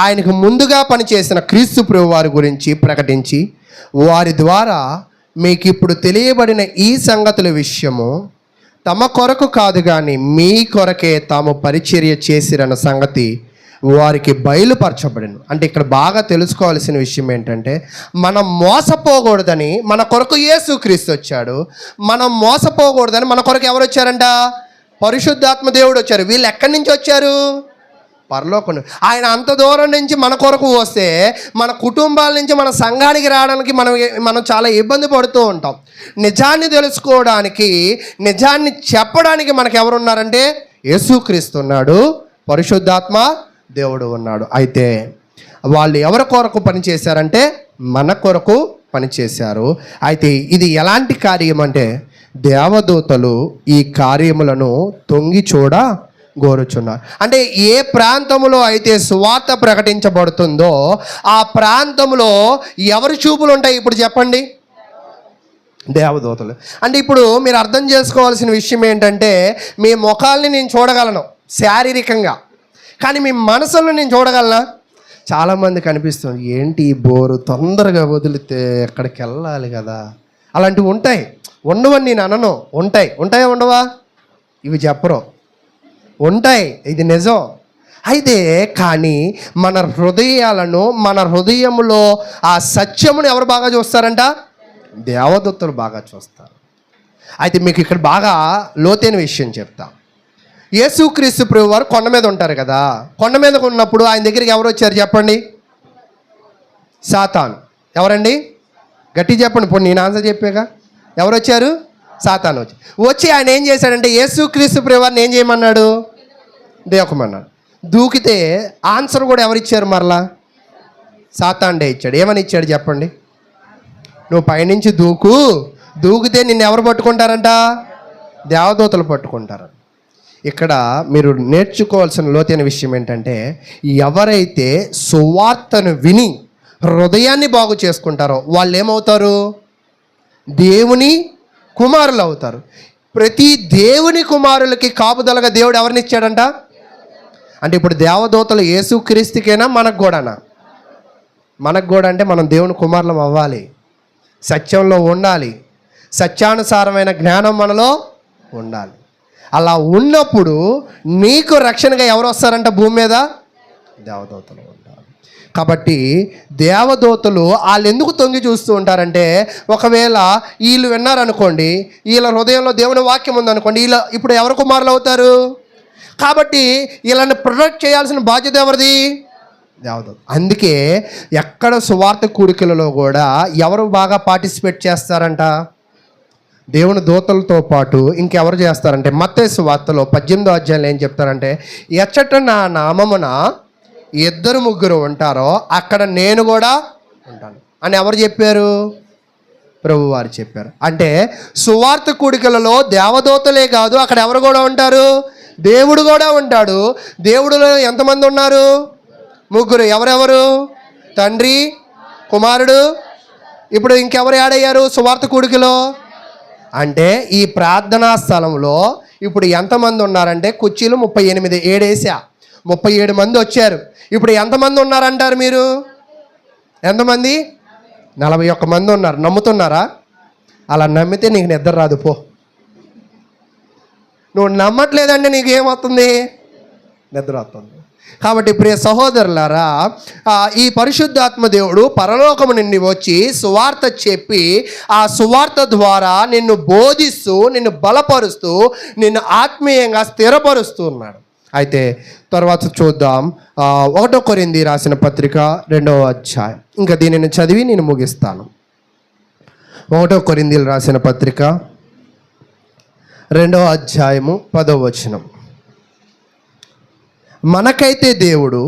ఆయనకు ముందుగా పనిచేసిన క్రీస్తు ప్రభు వారి గురించి ప్రకటించి, వారి ద్వారా మీకు ఇప్పుడు తెలియబడిన ఈ సంగతుల విషయము తమ కొరకు కాదు కానీ మీ కొరకే తాము పరిచర్య చేసిరన్న సంగతి వారికి బయలుపరచబడిను. అంటే ఇక్కడ బాగా తెలుసుకోవాల్సిన విషయం ఏంటంటే, మనం మోసపోకూడదని మన కొరకు యేసుక్రీస్తు వచ్చాడు. మనం మోసపోకూడదని మన కొరకు ఎవరు వచ్చారంట? పరిశుద్ధాత్మ దేవుడు వచ్చారు. వీళ్ళు ఎక్కడి నుంచి వచ్చారు? పరలోకం. ఆయన అంత దూరం నుంచి మన కొరకు వస్తే, మన కుటుంబాల నుంచి మన సంఘానికి రావడానికి మనం చాలా ఇబ్బంది పడుతూ ఉంటాం. నిజాన్ని తెలుసుకోవడానికి, నిజాన్ని చెప్పడానికి మనకు ఎవరున్నారంటే యేసుక్రీస్తు ఉన్నాడు, పరిశుద్ధాత్మ దేవుడు ఉన్నాడు. అయితే వాళ్ళు ఎవరి కొరకు పనిచేశారంటే మన కొరకు పనిచేశారు. అయితే ఇది ఎలాంటి కార్యం అంటే, దేవదూతలు ఈ కార్యములను తొంగి చూడ గోరుచున్నారు. అంటే ఏ ప్రాంతంలో అయితే సువార్త ప్రకటించబడుతుందో ఆ ప్రాంతంలో ఎవరి చూపులు ఉంటాయి ఇప్పుడు చెప్పండి? దేవదూతలు. అంటే ఇప్పుడు మీరు అర్థం చేసుకోవాల్సిన విషయం ఏంటంటే, మీ ముఖాల్ని నేను చూడగలను శారీరకంగా, కానీ మీ మనసులను నేను చూడగలనా? చాలామంది కనిపిస్తుంది, ఏంటి బోరు, తొందరగా వదిలితే ఎక్కడికి వెళ్ళాలి కదా. అలాంటివి ఉంటాయి, ఉండవని నేను అనను, ఉంటాయా ఉండవా? ఇవి చెప్పరు, ఉంటాయి, ఇది నిజం. అయితే కానీ మన హృదయాలను, మన హృదయంలో ఆ సత్యమును ఎవరు బాగా చూస్తారంట? దేవదూతలు బాగా చూస్తారు. అయితే మీకు ఇక్కడ బాగా లోతైన విషయం చెప్తా. యేసుక్రీస్తు ప్రభు వారు కొండ మీద ఉంటారు కదా, కొండ మీద ఉన్నప్పుడు ఆయన దగ్గరికి ఎవరు వచ్చారు చెప్పండి? సాతాను. ఎవరండి? గట్టి చెప్పండి, ఇప్పుడు నేను ఆన్సర్ చెప్పాక. ఎవరు వచ్చారు? సాతాను వచ్చి ఆయన ఏం చేశాడంటే, యేసుక్రీస్తు ప్రభు వారిని ఏం చేయమన్నాడు? దేవకమన్నాడు. దూకితే ఆన్సర్ కూడా ఎవరిచ్చారు? మరలా సాతానుడే ఇచ్చాడు. ఏమని ఇచ్చాడు చెప్పండి? నువ్వు పైనుంచి దూకితే నిన్ను ఎవరు పట్టుకుంటారంట? దేవదూతలు పట్టుకుంటారు. ఇక్కడ మీరు నేర్చుకోవాల్సిన లోతైన విషయం ఏంటంటే, ఎవరైతే సువార్తను విని హృదయాన్ని బాగు చేసుకుంటారో వాళ్ళు ఏమవుతారు? దేవుని కుమారులు అవుతారు. ప్రతి దేవుని కుమారులకి కాపుదలగా దేవుడు ఎవరిని ఇచ్చాడంట? అంటే ఇప్పుడు దేవదూతలు యేసుక్రీస్తుకేనా, మనకు కూడానా? మనకు కూడా అంటే మనం దేవుని కుమారులం అవ్వాలి, సత్యంలో ఉండాలి, సత్యానుసారమైన జ్ఞానం మనలో ఉండాలి. అలా ఉన్నప్పుడు నీకు రక్షణగా ఎవరు వస్తారంట భూమి మీద? దేవదూతలు ఉంటారు. కాబట్టి దేవదూతలు వాళ్ళు ఎందుకు తొంగి చూస్తూ ఉంటారంటే, ఒకవేళ వీళ్ళు విన్నారనుకోండి, వీళ్ళ హృదయంలో దేవుని వాక్యం ఉందనుకోండి, వీళ్ళ ఇప్పుడు ఎవరు కుమారులు అవుతారు? కాబట్టి వీళ్ళని ప్రొటెక్ట్ చేయాల్సిన బాధ్యత ఎవరిది? దేవదూత. అందుకే ఎక్కడ సువార్త కూడికలలో కూడా ఎవరు బాగా పార్టిసిపేట్ చేస్తారంట? దేవుని దూతలతో పాటు ఇంకెవరు చేస్తారంటే, మత్తయి సువార్తలో 18వ అధ్యాయంలో ఏం చెప్తారంటే, ఎచ్చట నా నామమున 2-3 ఉంటారో అక్కడ నేను కూడా ఉంటాను అని ఎవరు చెప్పారు? ప్రభువారు చెప్పారు. అంటే సువార్త కూడికలలో దేవదూతలే కాదు, అక్కడ ఎవరు కూడా ఉంటారు? దేవుడు కూడా ఉంటాడు. దేవుడులో ఎంతమంది ఉన్నారు? 3. ఎవరెవరు? తండ్రి, కుమారుడు. ఇప్పుడు ఇంకెవరు యాడ్ అయ్యారు సువార్త కూడికలో? అంటే ఈ ప్రార్థనా స్థలంలో ఇప్పుడు ఎంతమంది ఉన్నారంటే, కుర్చీలు 38, 7 37 మంది వచ్చారు. ఇప్పుడు ఎంతమంది ఉన్నారంటారు మీరు? ఎంతమంది? 41 మంది ఉన్నారు. నమ్ముతున్నారా? అలా నమ్మితే నీకు నిద్ర రాదు పో. నువ్వు నమ్మట్లేదంటే నీకేమవుతుంది? నిద్ర వస్తుంది. కాబట్టి ప్రియ సహోదరులారా, ఈ పరిశుద్ధాత్మ దేవుడు పరలోకము నుండి వచ్చి సువార్త చెప్పి, ఆ సువార్త ద్వారా నిన్ను బోధిస్తూ, నిన్ను బలపరుస్తూ, నిన్ను ఆత్మీయంగా స్థిరపరుస్తూ ఉన్నాడు. అయితే తర్వాత చూద్దాం 1 కొరింథీ రాసిన పత్రిక 2వ అధ్యాయం. ఇంకా దీనిని చదివి నేను ముగిస్తాను. 1 కొరింథీలు రాసిన పత్రిక 2వ అధ్యాయము 10వ వచనం. మనకైతే దేవుడు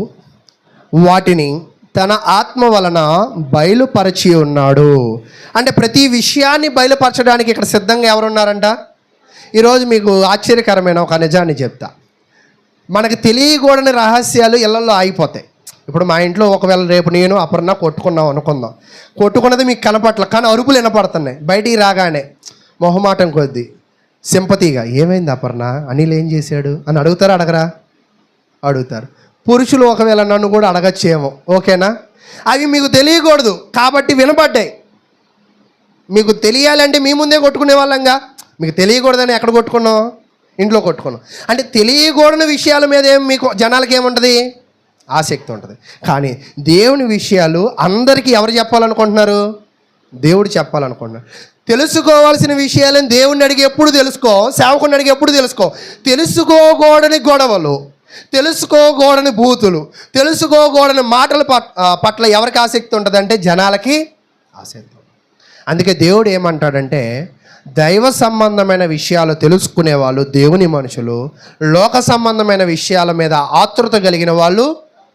వాటిని తన ఆత్మ వలన బయలుపరచి ఉన్నాడు. అంటే ప్రతి విషయాన్ని బయలుపరచడానికి ఇక్కడ సిద్ధంగా ఎవరున్నారంట? ఈరోజు మీకు ఆశ్చర్యకరమైన ఒక నిజాన్ని చెప్తా. మనకు తెలియకూడని రహస్యాలు ఇళ్లలో ఆగిపోతాయి. ఇప్పుడు మా ఇంట్లో ఒకవేళ రేపు నేను అపర్ణ కొట్టుకున్నాం అనుకుందాం. కొట్టుకున్నది మీకు కనపట్ల, కానీ అరుపులు వినపడుతున్నాయి. బయటికి రాగానే మొహమాటం కొద్దీ సింపతిగా, ఏమైంది అపర్ణ, అనిల్ ఏం చేశాడు అని అడుగుతారా? అడగరా? అడుగుతారు. పురుషులు ఒకవేళ నన్ను కూడా అడగచ్చేమో. ఓకేనా? అవి మీకు తెలియకూడదు కాబట్టి వినపడ్డాయి. మీకు తెలియాలంటే మీ ముందే కొట్టుకునే వాళ్ళంగా. మీకు తెలియకూడదని ఎక్కడ కొట్టుకున్నాం? ఇంట్లో కొట్టుకున్నాం. అంటే తెలియకూడని విషయాల మీద మీకు జనాలకి ఏముంటుంది? ఆసక్తి ఉంటుంది. కానీ దేవుని విషయాలు అందరికీ ఎవరు చెప్పాలనుకుంటున్నారు? దేవుడు చెప్పాలనుకుంటున్నారు. తెలుసుకోవాల్సిన విషయాలను దేవుడిని అడిగి ఎప్పుడు తెలుసుకో, సేవకుని అడిగి ఎప్పుడు తెలుసుకో. తెలుసుకోకూడని గొడవలు, తెలుసుకోకూడని బూతులు, తెలుసుకోకూడని మాటల పట్ల ఎవరికి ఆసక్తి ఉంటుందంటే జనాలకి ఆసక్తి ఉంటుంది. అందుకే దేవుడు ఏమంటాడంటే, దైవ సంబంధమైన విషయాలు తెలుసుకునే వాళ్ళు దేవుని మనుషులు, లోక సంబంధమైన విషయాల మీద ఆతృత కలిగిన వాళ్ళు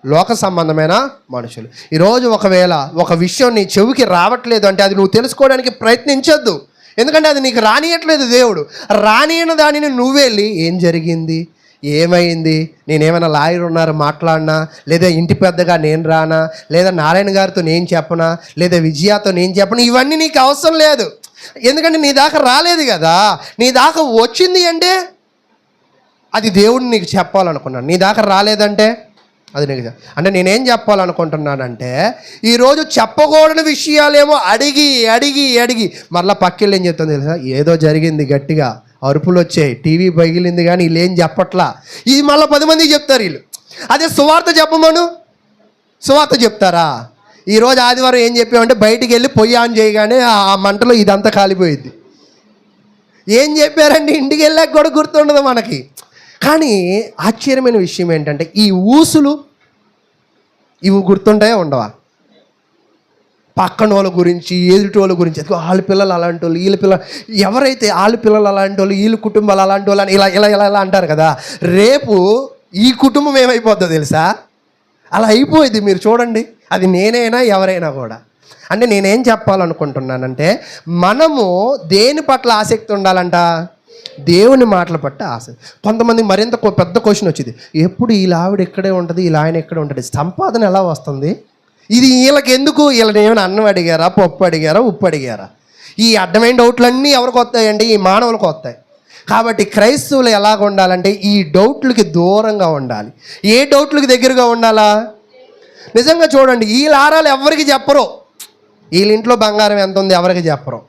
లోక సంబంధమైన మనుషులు. ఈరోజు ఒకవేళ ఒక విషయం నీ చెవికి రావట్లేదు అంటే అది నువ్వు తెలుసుకోవడానికి ప్రయత్నించొద్దు. ఎందుకంటే అది నీకు రానియట్లేదు దేవుడు. రానియన దానిని నువ్వెళ్ళి ఏం జరిగింది, ఏమైంది, నేనేమైనా లాయర్ ఉన్నారు మాట్లాడినా, లేదా ఇంటి పెద్దగా నేను రానా, లేదా నారాయణ గారితో నేను చెప్పనా, లేదా విజయాతో నేను చెప్పనా, ఇవన్నీ నీకు అవసరం లేదు. ఎందుకంటే నీ దాకా రాలేదు కదా. నీ దాకా వచ్చింది అంటే అది దేవుడిని నీకు చెప్పాలనుకున్నాను. నీ దాకా రాలేదంటే అది నీకు అంటే నేనేం చెప్పాలనుకుంటున్నానంటే, ఈరోజు చెప్పకూడని విషయాలేమో అడిగి అడిగి అడిగి మరలా పక్కిళ్ళు ఏం చెప్తుంది తెలుసా? ఏదో జరిగింది, గట్టిగా అరుపులు వచ్చాయి, టీవీ పగిలింది, కానీ వీళ్ళు ఏం చెప్పట్లా. ఇది మళ్ళీ 10 మందికి చెప్తారు వీళ్ళు. అదే సువార్త చెప్పమను, సువార్త చెప్తారా? ఈరోజు ఆదివారం ఏం చెప్పామంటే, బయటికి వెళ్ళి పొయ్యి ఆన్ చేయగానే ఆ మంటలో ఇదంతా కాలిపోయింది. ఏం చెప్పారంటే ఇంటికి వెళ్ళాక కూడా గుర్తుండదు మనకి. కానీ ఆశ్చర్యమైన విషయం ఏంటంటే, ఈ ఊసులు ఇవి గుర్తుంటాయో ఉండవా? పక్కన వాళ్ళ గురించి, ఎదుటి వాళ్ళ గురించి, వాళ్ళ పిల్లలు అలాంటి వాళ్ళు, వీళ్ళ పిల్లలు, ఎవరైతే వాళ్ళ పిల్లలు అలాంటి వాళ్ళు, వీళ్ళ కుటుంబాలు అలాంటి వాళ్ళు అని ఇలా ఇలా ఇలా ఇలా అంటారు కదా. రేపు ఈ కుటుంబం ఏమైపోద్దో తెలుసా? అలా అయిపోయింది. మీరు చూడండి, అది నేనైనా ఎవరైనా కూడా. అంటే నేనేం చెప్పాలనుకుంటున్నానంటే, మనము దేని పట్ల ఆసక్తి ఉండాలంట? దేవుని మాటల పట్ల ఆసక్తి. కొంతమంది మరింత పెద్ద క్వశ్చన్ వచ్చింది, ఎప్పుడు వీళ్ళ ఆవిడ ఎక్కడే ఉంటుంది, వీళ్ళ ఆయన ఎక్కడే ఉంటుంది, సంపాదన ఎలా వస్తుంది, ఇది వీళ్ళకి ఎందుకు, వీళ్ళని ఏమైనా అన్నం అడిగారా, పప్పు అడిగారా, ఉప్పు అడిగారా? ఈ అడ్డమైన డౌట్లన్నీ ఎవరికి వస్తాయండి? ఈ మానవులకు వస్తాయి. కాబట్టి క్రైస్తవులు ఎలాగ ఉండాలంటే ఈ డౌట్లకి దూరంగా ఉండాలి. ఏ డౌట్లకి దగ్గరగా ఉండాలా? నిజంగా చూడండి, వీళ్ళ ఆరాలు ఎవరికి చెప్పరు. వీళ్ళ ఇంట్లో బంగారం ఎంత ఉంది ఎవరికి చెప్పరు.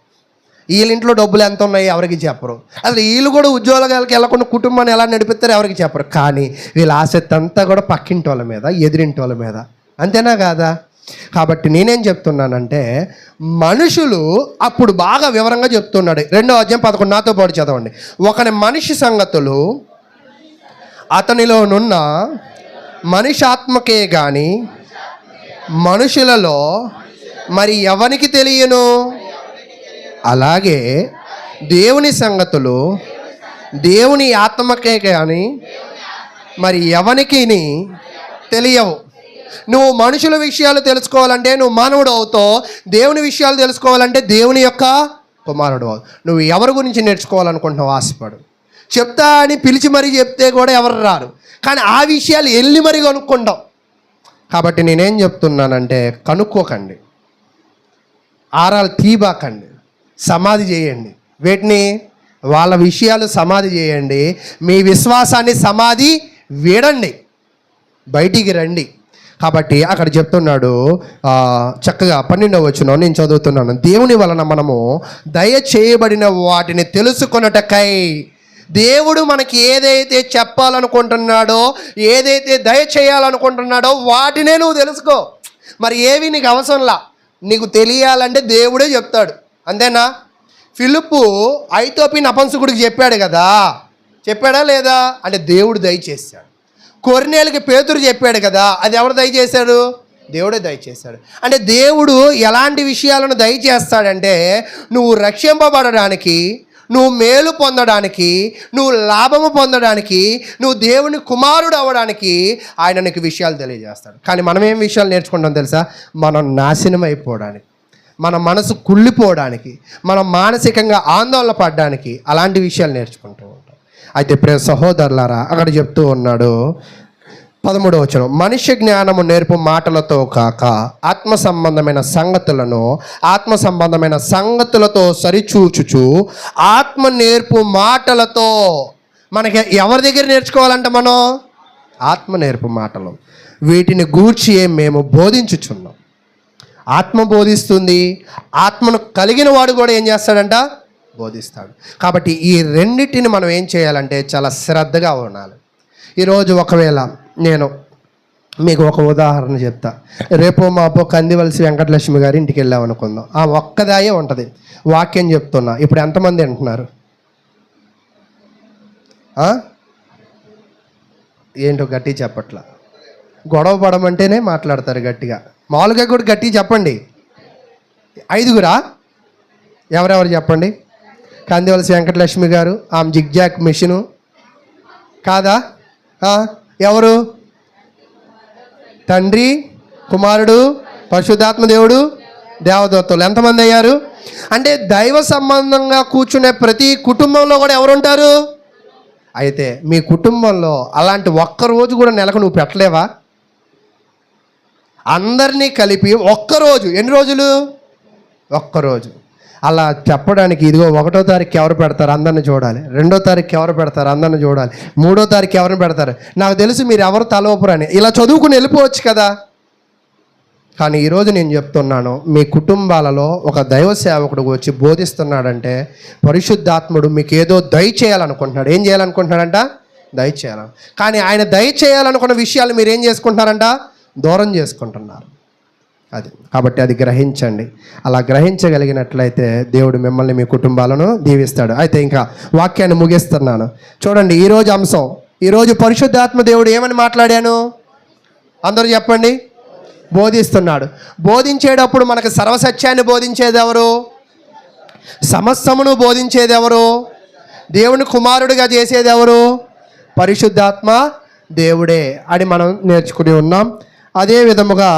వీళ్ళ ఇంట్లో డబ్బులు ఎంత ఉన్నాయి ఎవరికి చెప్పరు. అసలు వీళ్ళు కూడా ఉద్యోగాలకు వెళ్ళకుండా కుటుంబాన్ని ఎలా నడిపిస్తారో ఎవరికి చెప్పరు. కానీ వీళ్ళ ఆసక్తి అంతా కూడా పక్కింటి వాళ్ళ మీద, ఎదిరింటి వాళ్ళ మీద. అంతేనా కాదా? కాబట్టి నేనేం చెప్తున్నానంటే, మనుషులు అప్పుడు బాగా వివరంగా చెప్తున్నాడు. 2వ అధ్యాయం 11 నాతో పాటు చదవండి. ఒకని మనిషి సంగతులు అతనిలోనున్న మనిషి ఆత్మకే గాని మనుషులలో మరి ఎవనికి తెలియను? అలాగే దేవుని సంగతులు దేవుని ఆత్మకే కానీ మరి ఎవనికి తెలియవు. నువ్వు మనుషుల విషయాలు తెలుసుకోవాలంటే నువ్వు మానవుడు అవుతావు. దేవుని విషయాలు తెలుసుకోవాలంటే దేవుని యొక్క కుమారుడు అవుతావు. నువ్వు ఎవరి గురించి నేర్చుకోవాలనుకుంటున్నావు ఆశపడు. చెప్తా అని పిలిచి మరీ చెప్తే కూడా ఎవరు రారు. కానీ ఆ విషయాలు వెళ్ళి మరీ కనుక్కుంటాం. కాబట్టి నేనేం చెప్తున్నానంటే, కనుక్కోకండి, ఆరాలు తీబాకండి, సమాధి చేయండి. వీటిని వాళ్ళ విషయాలు సమాధి చేయండి. మీ విశ్వాసాన్ని సమాధి వీడండి, బయటికి రండి. కాబట్టి అక్కడ చెప్తున్నాడు చక్కగా 12వ వచనం నేను చదువుతున్నాను. దేవుని వలన మనము దయ చేయబడిన వాటిని తెలుసుకొనుటకై, దేవుడు మనకి ఏదైతే చెప్పాలనుకుంటున్నాడో, ఏదైతే దయ చేయాలనుకుంటున్నాడో వాటినే నువ్వు తెలుసుకో. మరి ఏవి నీకు అవసరంలా, నీకు తెలియాలంటే దేవుడే చెప్తాడు. అంతేనా? ఫిలిప్పు ఐతోపి నపుంసకుడికి చెప్పాడు కదా, చెప్పాడా లేదా అంటే దేవుడు దయచేశాడు. కొర్నేలుకి పేతురు చెప్పాడు కదా, అది ఎవరు దయచేశాడు? దేవుడే దయచేశాడు. అంటే దేవుడు ఎలాంటి విషయాలను దయచేస్తాడంటే, నువ్వు రక్షింపబడడానికి, నువ్వు మేలు పొందడానికి, నువ్వు లాభము పొందడానికి, నువ్వు దేవుని కుమారుడు అవ్వడానికి ఆయన నీకు విషయాలు తెలియజేస్తాడు. కానీ మనం ఏం విషయాలు నేర్చుకుంటాం తెలుసా? మనం నాశనం అయిపోవడానికి, మన మనసు కుళ్ళిపోవడానికి, మనం మానసికంగా ఆందోళన పడడానికి అలాంటి విషయాలు నేర్చుకుంటూ ఉంటాం. అయితే ప్రియ సహోదరులారా, అక్కడ చెప్తూ ఉన్నాడు 13వ వచనం, మనుష్య జ్ఞానము నేర్పు మాటలతో కాక ఆత్మ సంబంధమైన సంగతులతో సరిచూచుచు ఆత్మ నేర్పు మాటలతో. మనకి ఎవరి దగ్గర నేర్చుకోవాలంట? మనం ఆత్మ నేర్పు మాటలు. వీటిని గూర్చి మేము బోధించుచున్నాం. ఆత్మ బోధిస్తుంది, ఆత్మను కలిగిన వాడు కూడా ఏం చేస్తాడంట? బోధిస్తాడు. కాబట్టి ఈ రెండింటిని మనం ఏం చేయాలంటే చాలా శ్రద్ధగా ఉండాలి. ఈరోజు ఒకవేళ నేను మీకు ఒక ఉదాహరణ చెప్తా. రేపు మాపో కందివలసి వెంకటలక్ష్మి గారి ఇంటికి వెళ్ళామనుకుందాం. ఆ ఒక్కదాయే ఉంటుంది, వాక్యం చెప్తున్నా. ఇప్పుడు ఎంతమంది అంటున్నారు? ఏంటో గట్టి చెప్పట్లా. గొడవ పడమంటేనే మాట్లాడతారు గట్టిగా. మామూలుగా కూడా గట్టి చెప్పండి. 5గురా? ఎవరెవరు చెప్పండి? కందివలసి వెంకటలక్ష్మి గారు, ఆమె జిగ్జాక్ మిషను కాదా? ఎవరు? తండ్రి, కుమారుడు, పరిశుద్ధాత్మ దేవుడు, దేవదూతలు. ఎంతమంది అయ్యారు? అంటే దైవ సంబంధంగా కూర్చునే ప్రతి కుటుంబంలో కూడా ఎవరుంటారు? అయితే మీ కుటుంబంలో అలాంటి ఒక్కరోజు కూడా నెలకు నువ్వు పెట్టలేవా? అందరినీ కలిపి ఒక్కరోజు, ఎన్ని రోజులు? ఒక్కరోజు. అలా చెప్పడానికి ఇదిగో 1వ తారీఖు ఎవరు పెడతారు? అందరిని చూడాలి. 2వ తారీఖు ఎవరు పెడతారు? అందరిని చూడాలి. 3వ తారీఖు ఎవరిని పెడతారు? నాకు తెలుసు మీరు ఎవరు తలవపురని. ఇలా చదువుకుని వెళ్ళిపోవచ్చు కదా. కానీ ఈరోజు నేను చెప్తున్నాను, మీ కుటుంబాలలో ఒక దైవ సేవకుడు వచ్చి బోధిస్తున్నాడంటే పరిశుద్ధాత్ముడు మీకు ఏదో దయచేయాలనుకుంటున్నాడు. ఏం చేయాలనుకుంటున్నాడంట? దయచేయాలని. కానీ ఆయన దయచేయాలనుకున్న విషయాలు మీరు ఏం చేసుకుంటున్నారంట? దూరం చేసుకుంటున్నారు. అది కాబట్టి అది గ్రహించండి. అలా గ్రహించగలిగినట్లయితే దేవుడు మిమ్మల్ని, మీ కుటుంబాలను దీవిస్తాడు. అయితే ఇంకా వాక్యాన్ని ముగిస్తున్నాను. చూడండి, ఈరోజు అంశం, ఈరోజు పరిశుద్ధాత్మ దేవుడు ఏమని మాట్లాడాను? అందరూ చెప్పండి. బోధిస్తున్నాడు. బోధించేటప్పుడు మనకు సర్వసత్యాన్ని బోధించేది ఎవరు? సమస్తమును బోధించేది ఎవరు? దేవుని కుమారుడిగా చేసేది ఎవరు? పరిశుద్ధాత్మ దేవుడే అని మనం నేర్చుకుని ఉన్నాం. అదే విధముగా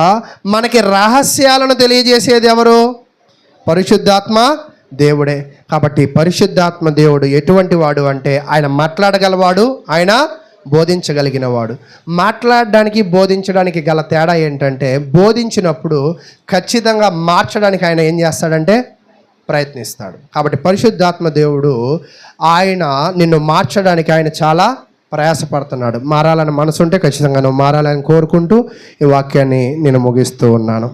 మనకి రహస్యాలను తెలియజేసేది ఎవరు? పరిశుద్ధాత్మ దేవుడే. కాబట్టి పరిశుద్ధాత్మ దేవుడు ఎటువంటి వాడు అంటే, ఆయన మాట్లాడగలవాడు, ఆయన బోధించగలిగిన వాడు. మాట్లాడడానికి బోధించడానికి గల తేడా ఏంటంటే, బోధించినప్పుడు ఖచ్చితంగా మార్చడానికి ఆయన ఏం చేస్తాడంటే ప్రయత్నిస్తాడు. కాబట్టి పరిశుద్ధాత్మ దేవుడు ఆయన నిన్ను మార్చడానికి ఆయన చాలా ప్రయాసపడుతున్నాడు. మారాలని మనసు ఉంటే ఖచ్చితంగా నువ్వు మారాలని కోరుకుంటూ ఈ వాక్యాన్ని నేను ముగిస్తూ ఉన్నాను.